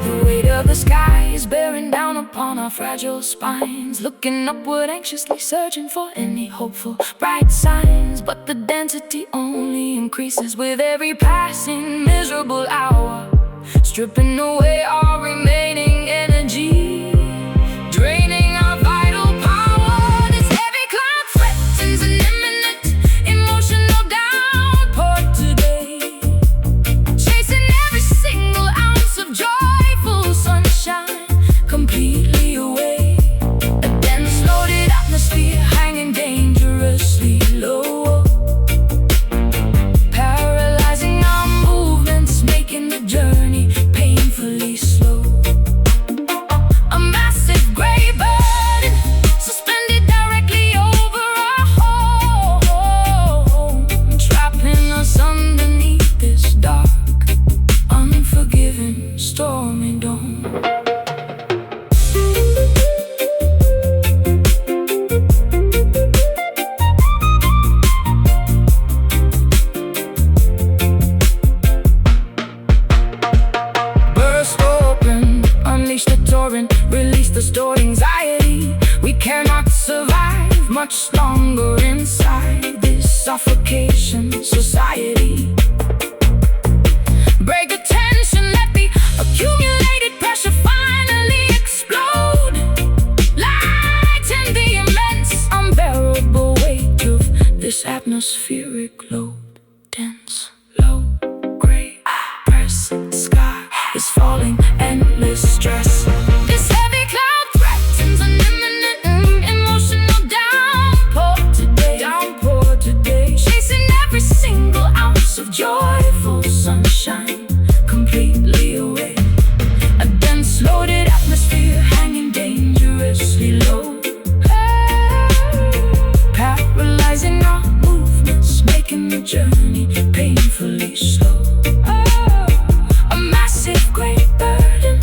The weight of the sky is bearing down upon our fragile spines, looking upward, anxiously searching for any hopeful, bright signs. But the density only increases with every passing miserable hour, stripping away our remaining energy, draining our vital power. This heavy cloud threatens an imminent emotional downpour today, chasing every single ounce of joyful sunshine completely away. A dense, loaded atmosphere hanging dangerously low, paralyzing our movements, making the journey painfully slow. A massive gray burden suspended directly over our home, trapping us underneath this dark, unforgiving, stormy dome. Burst open, unleash the torrent, release the stored anxiety. We cannot survive much longer inside this suffocation society. Break the tension, let the accumulated pressure finally explode, lighten the immense, unbearable weight of this atmospheric load. Dense, low, gray, oppressive sky is falling, endless stress. This heavy cloud threatens an imminent emotional downpour today, chasing every single ounce of joyful sunshine completely away. A dense, loaded atmosphere hanging dangerously low, paralyzing our movements, making the journey painfully slow. A massive gray burden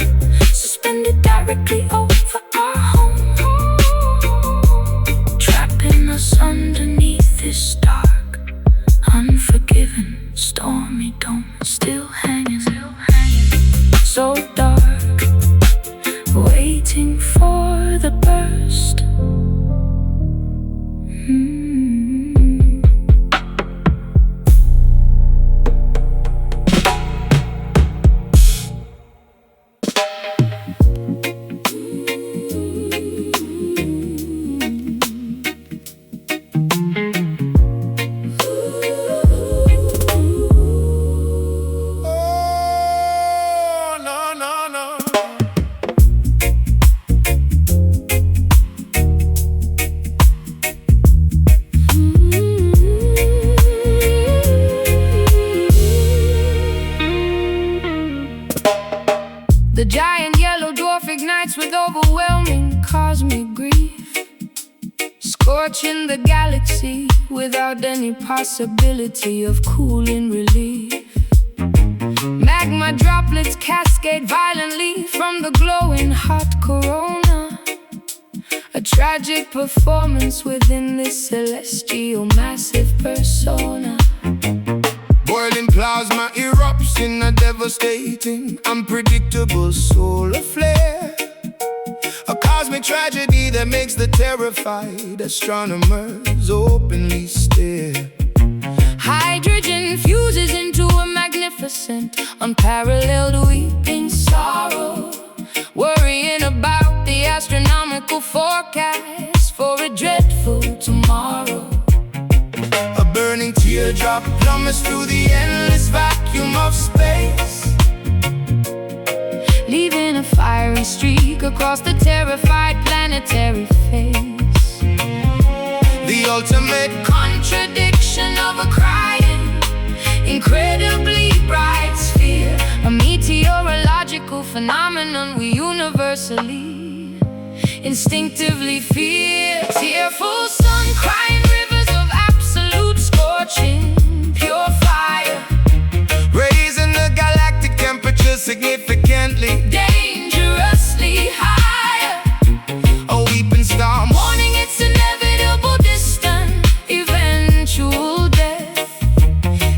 suspended directly over our home, trapping us underneath without any possibility of cooling relief. Magma droplets cascade violently from the glowing hot corona. A tragic performance within this celestial massive persona. Boiling plasma erupts in a devastating, unpredictable solar flare. A cosmic tragedy that makes the terrified astronomers openly stare. Hydrogen fuses into a magnificent, unparalleled weeping sorrow, worrying about the astronomical forecast for a dreadful tomorrow. A burning teardrop plummets through the endless vacuum of space, leaving a fiery streak across the terrified planetary face. the ultimate Contradiction of a crying, incredibly bright sphere. A meteorological phenomenon we universally, instinctively fear. Tearful sun, crying rivers of absolute scorching, pure fire, raising the galactic temperature significantly, dangerously higher. a weeping storm Warning its inevitable, distant, eventual death.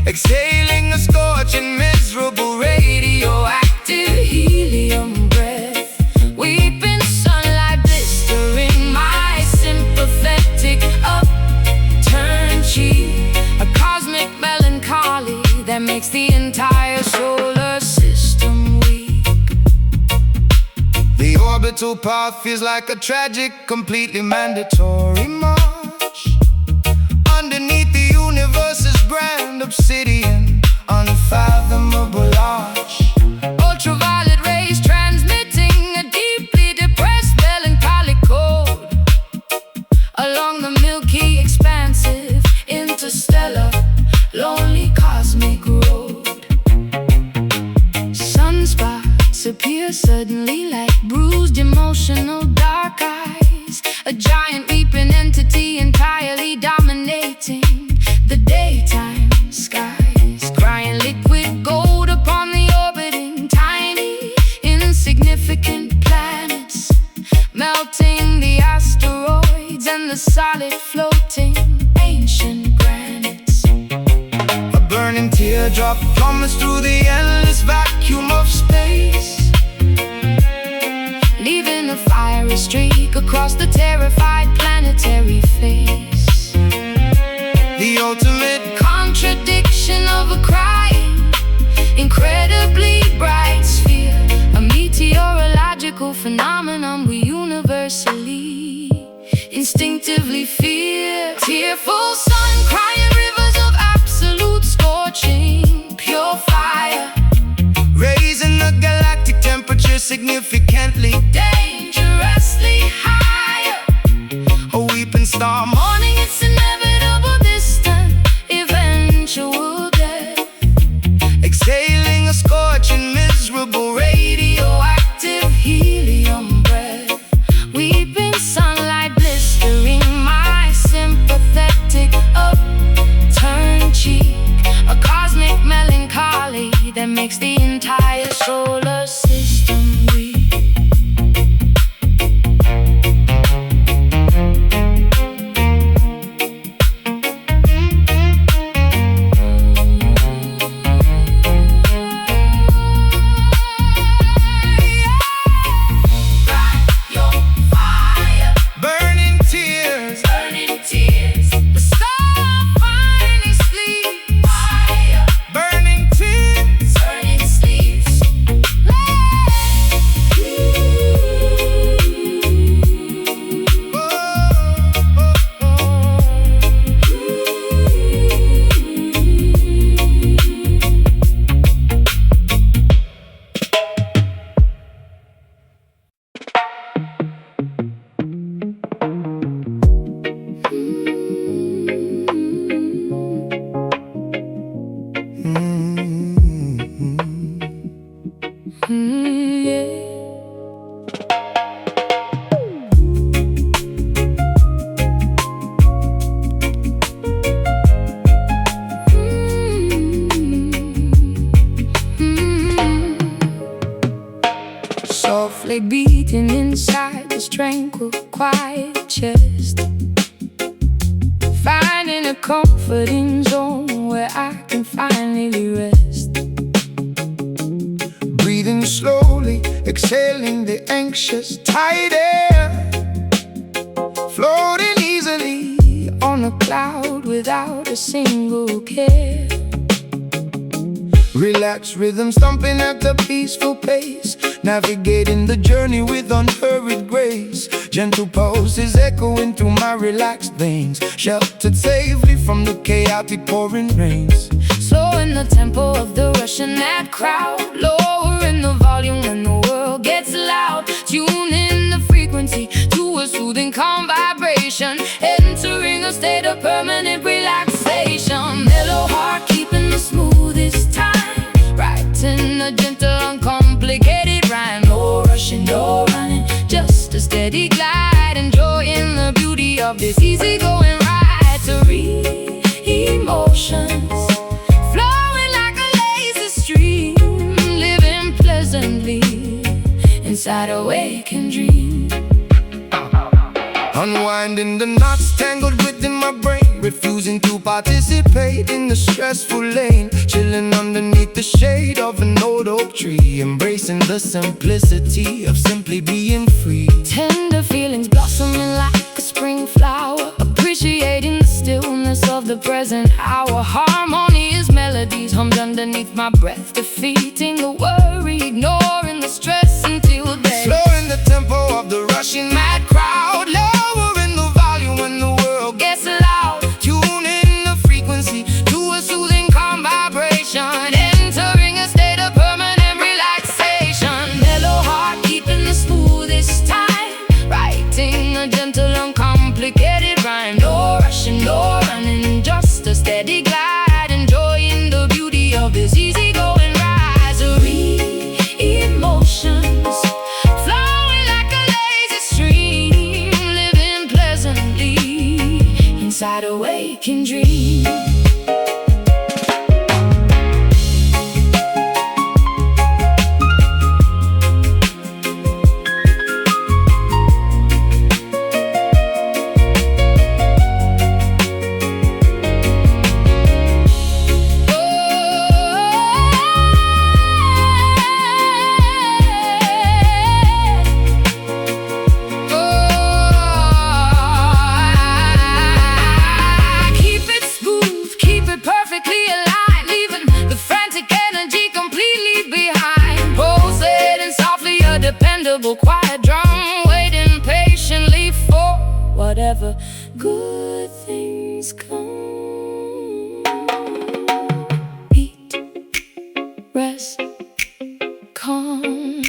exhaling a scorching, miserable Radioactive helium breath. Weeping sunlight blistering my sympathetic upturned cheek. A cosmic melancholy that makes the entire solar system weak. The orbital path feels like a tragic, completely mandatory march underneath the universe's grand obsidian, unfathomable arch. Ultraviolet rays transmitting a deeply depressed melancholy code along the milky, expansive, interstellar, lonely cosmic road. Sunspots appear suddenly like bruised, emotional dark eyes. A giant weeping entity entirely dominating the daytime skies, crying liquid gold upon the orbiting tiny, insignificant planets, melting the asteroids and the solid floating ancient granites. A burning teardrop plummets through the endless vacuum of space, Leaving a fiery streak across the terrified planetary face. the ultimate Contradiction of a crying, incredibly bright sphere. A meteorological phenomenon we universally, instinctively fear. Tearful sun, crying rivers of absolute scorching, pure fire, raising the galactic temperature significantly, dangerously higher. a weeping storm Mourning its inevitable, distant, eventual death. exhaling a scorching, miserable Radioactive helium breath. Weeping sunlight blistering my sympathetic upturned cheek. A cosmic melancholy that makes the entire solar system weak. heartbreak beating inside this tranquil, quiet chest. Finding a comforting zone where I can finally rest. Breathing slowly, exhaling the anxious tide air. Floating easily On a cloud without a single care. Relaxed rhythm stomping at a peaceful pace, navigating the journey with unhurried grace. Gentle pulses echoing through my relaxed veins, sheltered safely from the chaotic pouring rains. Slowing the tempo of the rushing mad crowd, lowering the volume when the world gets loud. Tuning the frequency to a soothing calm vibration, entering a state of permanent relaxation. Mellow heart keeping the smoothest time, writing a gentle, uncomplicated rhyme. No rushing, no running, just a steady glide, enjoying the beauty of this easygoing ride. To read emotions flowing like a lazy stream, living pleasantly inside a waking dream. Unwinding the knots tangled within my brain, refusing to participate in the stressful lane. Chilling underneath the shade of an old oak tree, embracing the simplicity of simply being free. Tender feelings blossoming like a spring flower, appreciating the stillness of the present hour. Harmonious melodies hummed underneath my breath, defeating the worry, ignoring the stress until day. Slowing the tempo of the rushing mad crowd, lowering the volume when the world gets loud. Tuning the frequency to a soothing calm vibration, entering a state of permanent relaxation. Mellow heart keeping the smoothest time, writing a gentle, uncomplicated rhyme. No rushing, no running, just a steady glide, enjoying the beauty of this easygoing rise. Emotions flowing like a lazy stream, living pleasantly inside a waking dream. Dependable, quiet drum, waiting patiently for whatever good things come. Eat, rest, calm,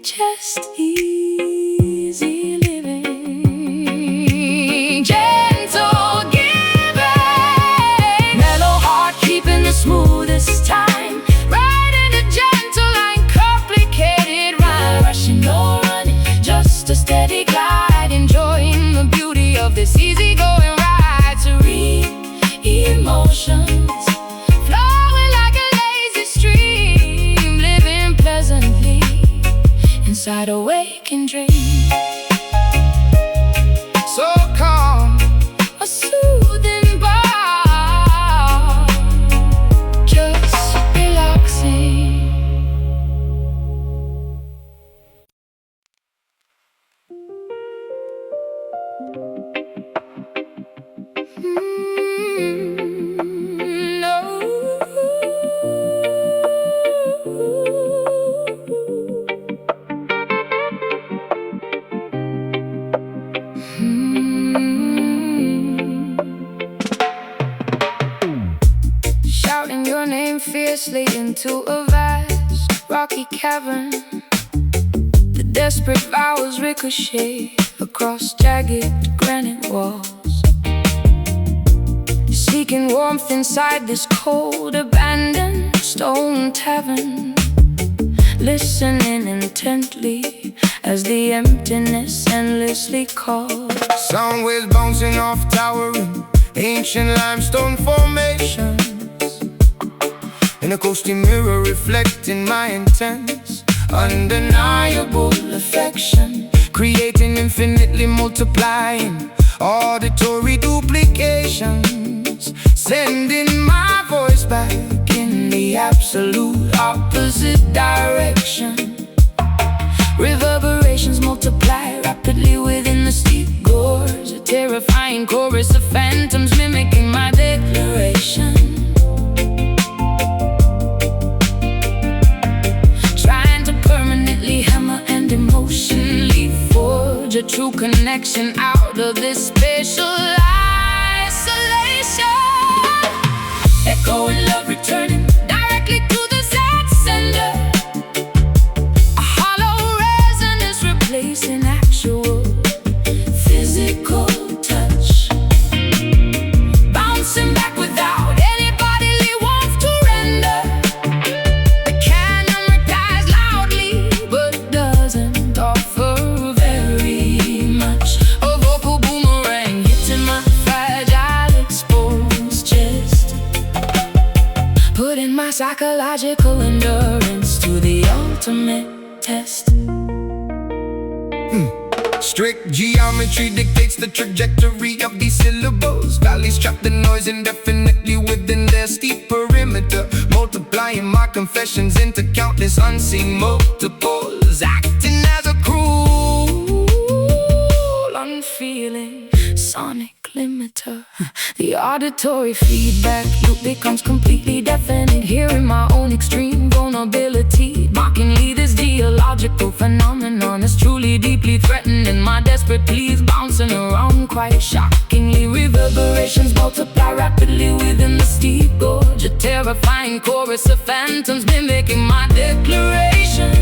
just easy living, gentle giving. Mellow heart keeping the smoothest time, riding a gentle and complicated rhyme. Rushing, no running, just a steady glide, enjoying the beauty of this easygoing ride. To read emotions flowing like a lazy stream, living pleasantly inside a waking dream. So calm, A soothing bar, just relaxing. No. Shouting your name fiercely into a vast rocky cavern. The desperate vows ricochet across jagged granite walls, seeking warmth inside this cold, abandoned stone tavern. Listening intently as the emptiness endlessly calls. sound waves bouncing off towering ancient limestone formations, in a ghostly mirror reflecting my intents. undeniable affection, creating infinitely multiplying auditory duplications, sending my voice back in the absolute opposite direction. Reverberations multiply rapidly within the steep gorge, a terrifying chorus of phantoms mimicking my declaration. Trying to permanently hammer and emotionally forge a true connection out of this spatial isolation. Echoing love returning directly to the sad sender. Replacing actual physical touch, bouncing back without any bodily warmth to render. The cannon replies loudly, but doesn't offer very much. A vocal boomerang hitting my fragile, exposed chest, putting my psychological endurance to the ultimate test. Strict geometry dictates the trajectory of these syllables. Valleys trap the noise indefinitely within their steep perimeter, multiplying my confessions into countless unseen multiples, acting as a cruel, unfeeling sonic limiter. The auditory feedback loop becomes completely deafening, hearing my own extreme vulnerability. Mockingly, this geological phenomenon is truly deeply threatening my desperate pleas, bouncing around quite shockingly. Reverberations multiply rapidly within the steep gorge, a terrifying chorus of phantoms mimicking my declaration.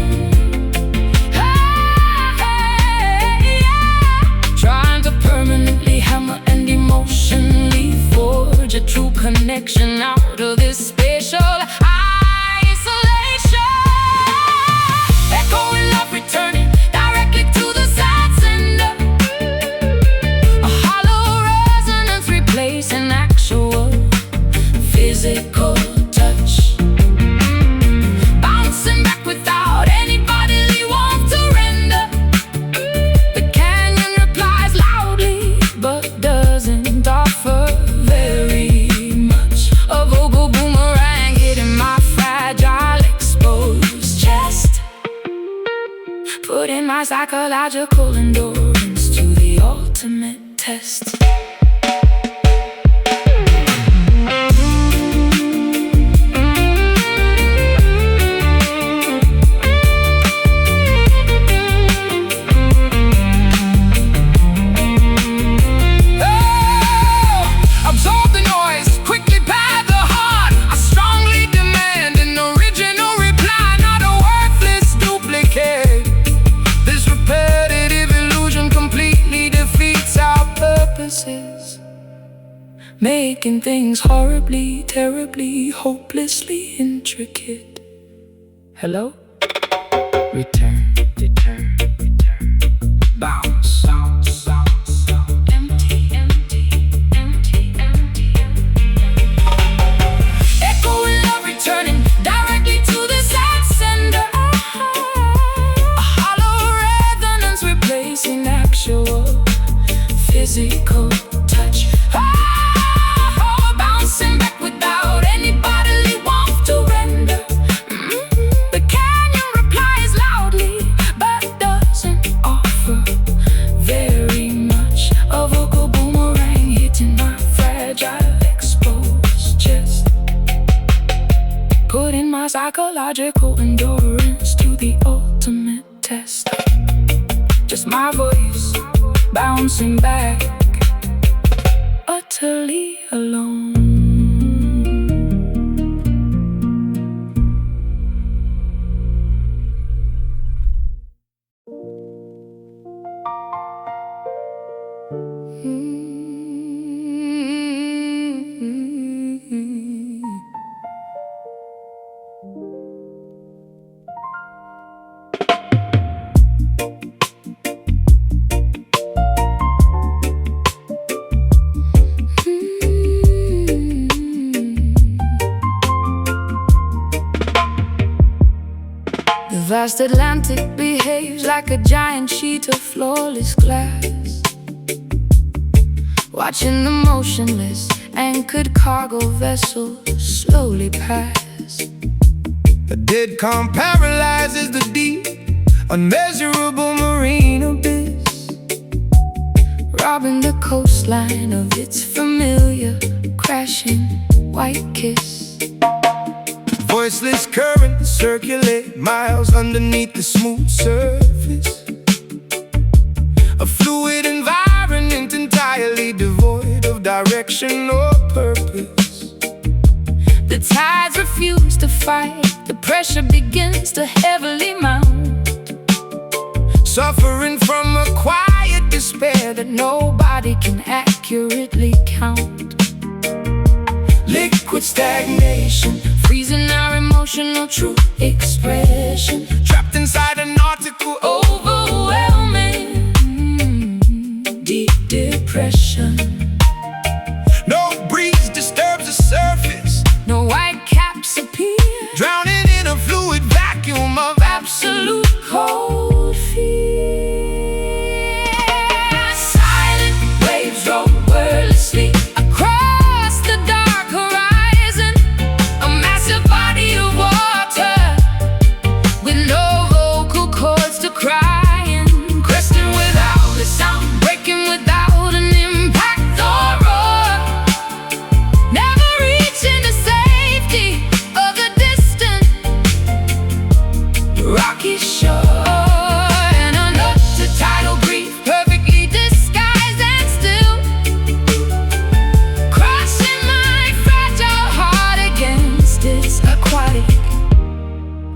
Trying to permanently hammer and emotionally forge a true connection out of this spatial isolation. Echoing love returning directly to the sad sender. A hollow resonance replacing actual physical touch, bouncing back without any bodily warmth to render. The canyon replies loudly, but doesn't offer very much. A vocal boomerang hitting my fragile, exposed chest, putting my psychological endurance to the ultimate test. Absorb the noise, quickly pad the heart. I strongly demand an original reply, not a worthless duplicate. This repetitive illusion completely defeats our purposes, making things horribly, terribly, hopelessly intricate. Hello? Return, return, return. Bounce, bounce, bounce, bounce. Empty, empty, empty, empty, empty. Echoing love returning directly to the sad sender. A hollow resonance replacing actual physical touch. Bouncing back without any bodily warmth to render. The canyon replies loudly, but doesn't offer very much. A vocal boomerang hitting my fragile, exposed chest, putting my psychological endurance to the ultimate test. Just my voice bouncing back, utterly alone. vast Atlantic behaves like a giant sheet of flawless glass, watching the motionless anchored cargo vessels slowly pass. A dead calm paralyzes the deep, unmeasurable marine abyss, robbing the coastline of its familiar crashing white kiss. Voiceless currents circulate miles underneath the smooth surface, a fluid environment entirely devoid of direction or purpose. The tides refuse to fight, the pressure begins to heavily mount, suffering from a quiet despair that nobody can accurately count. Liquid stagnation, freezing our emotional true expression, trapped inside an article overwhelming deep depression. No breeze disturbs the surface, no white caps appear, drowning in a fluid vacuum of absolute cold fear. Silent waves roll wordlessly across the dark horizon, a massive body of water with no vocal cords to cry in, cresting without a sound, breaking without an impact or roar, never reaching the safety of the distant rocky shore. And under the tidal grief, perfectly disguised and still, crushing my fragile heart against its aquatic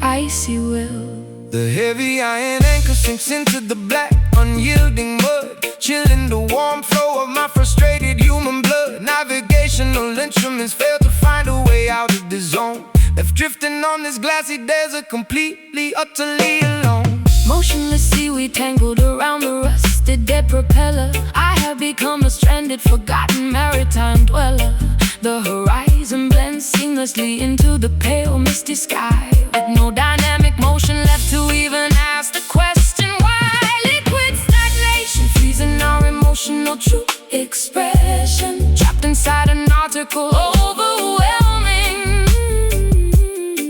icy will. the heavy iron anchor sinks into the black, unyielding mud, chilling the warm flow of my frustrated human blood. Navigational instruments fail to find a way out of the zone, left drifting on this glassy desert, completely, utterly alone. Motionless seaweed tangled around the rusted dead propeller, I have become a stranded, forgotten maritime dweller. The horizon blends seamlessly into the pale, misty sky, with no dynamic motion left to even ask the question why. Liquid stagnation, freezing our emotional true expression, trapped inside an article overwhelming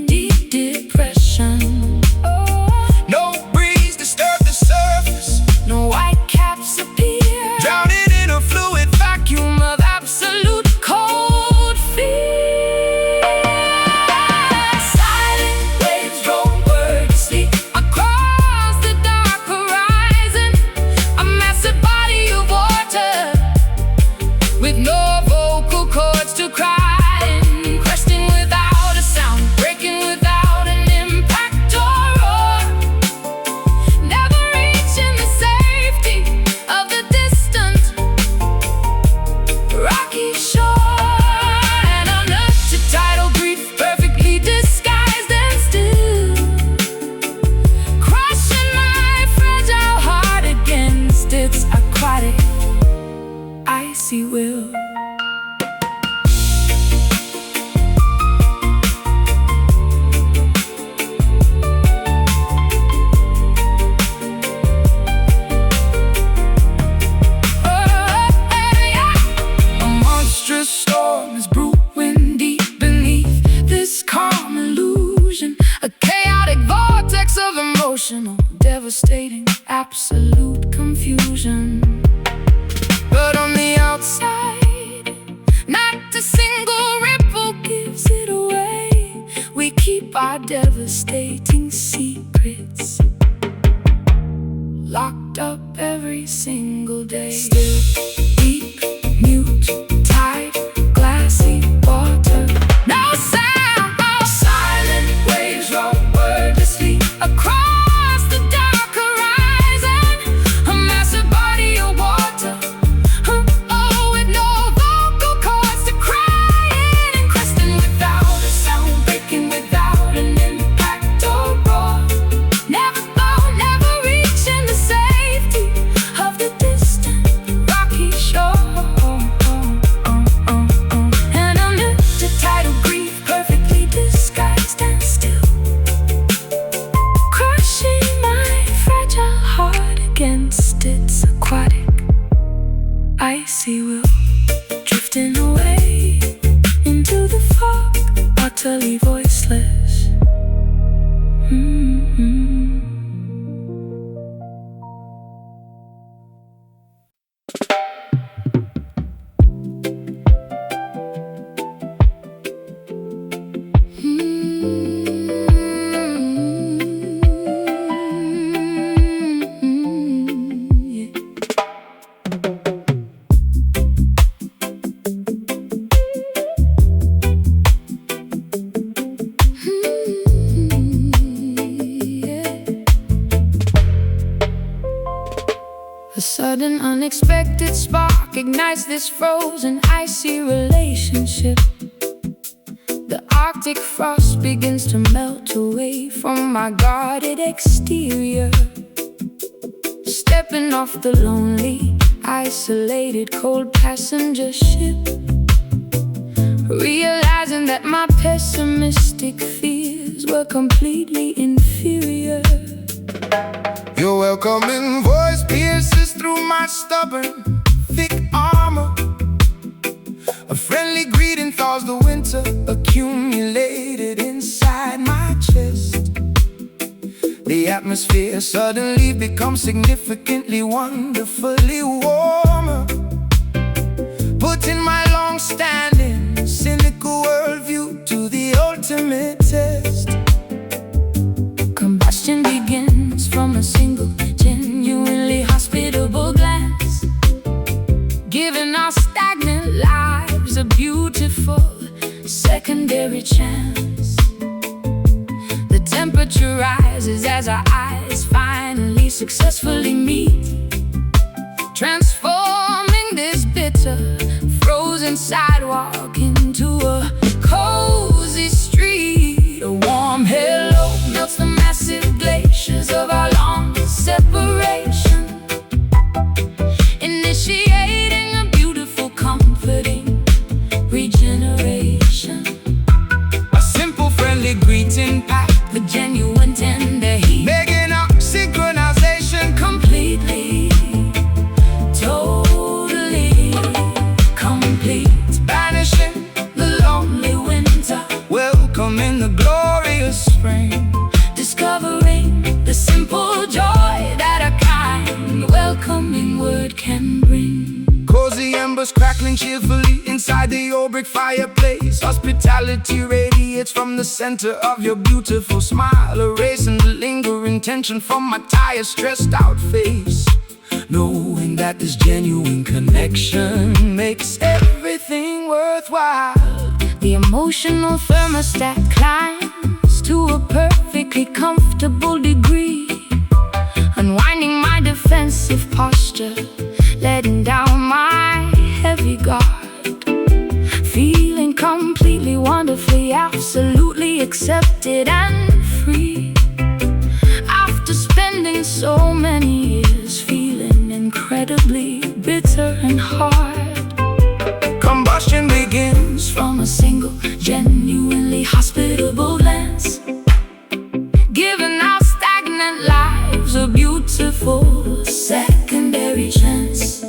deep depression. No breeze disturbs the surface, No white caps appear, drowning in a fluid vacuum of absolute cold fear. Silent waves roll wordlessly across the dark horizon, a massive body of water with no vocal cords to cry in, cresting without a sound, breaking without an impact or roar, never reaching the safety of the distant rocky shore. And under the tidal grief, perfectly disguised and still, crushing my fragile heart against its aquatic icy will. A monstrous storm is brewing deep beneath this calm illusion, a chaotic vortex of emotional, devastating, absolute confusion. But on the outside, not a single ripple gives it away. We keep our devastating secrets locked up every single day. Still, deep, mute, tide, glassy water, no sound. Silent waves roll wordlessly across the dark horizon, a massive body of water, with no vocal cords to cry in, and cresting without a sound, breaking without an impact or roar, never reaching the safety of the distant sudden unexpected spark ignites this frozen icy relationship. The Arctic frost begins to melt away from my guarded exterior. Stepping off the lonely, isolated, cold passenger ship, realizing that my pessimistic fears were completely inferior. Your welcoming voice pierces through my stubborn, thick armor. A friendly greeting thaws the winter accumulated inside my chest. The atmosphere suddenly becomes significantly, wonderfully warmer, putting my long-standing, cynical worldview to the ultimate test. Combustion begins from a single, genuinely hospitable glance, giving our stagnant lives a beautiful secondary chance. The temperature rises as our eyes finally successfully meet, transforming this bitter, frozen sidewalk into a cozy street. A warm hello melts the massive glaciers of our long separation, initiating a beautiful, comforting regeneration. A simple, friendly greeting packed The genuine tender heat, making up synchronization completely, totally complete. banishing The lonely winter, welcoming the glorious spring. discovering the simple joy that a kind, welcoming word can bring. Cozy embers crackling cheerfully inside the old brick fireplace. Hospitality radiates from the center of your beautiful smile, erasing the lingering tension from my tired, stressed out face. Knowing that this genuine connection makes everything worthwhile. The emotional thermostat climbs to a perfectly comfortable degree, unwinding my defensive posture, letting down my heavy guard, feeling completely, wonderfully, absolutely accepted and free. After spending so many years feeling incredibly bitter and hard, Combustion begins from a single, genuinely hospitable glance, giving our stagnant lives a beautiful secondary chance.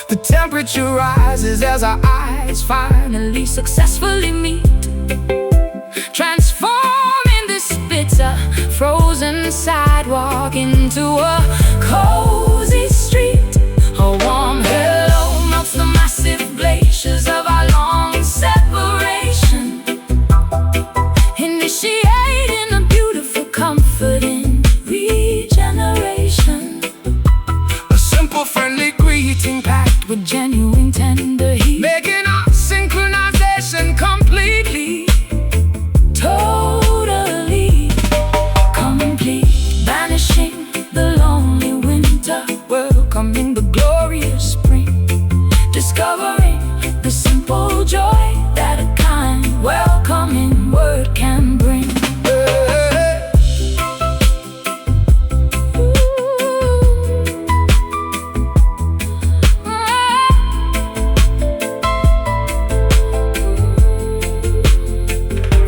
The temperature rises as our eyes Finally successfully meet, transforming this bitter, frozen sidewalk into a cozy street. A warm hello melts the massive glaciers of our long separation, initiating a beautiful, comforting regeneration. a simple, friendly greeting packed With genuine tender heat, making our synchronization completely, totally complete. Banishing the lonely winter, welcoming the glorious spring, discovering the simple joy that a kind, welcoming word can bring.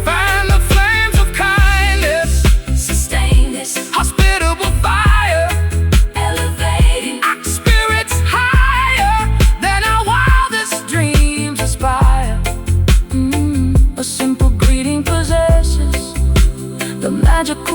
fan the flames of kindness, Sustain this, hospitable fire, elevating our spirits higher than our wildest dreams aspire. A simple greeting possesses the magical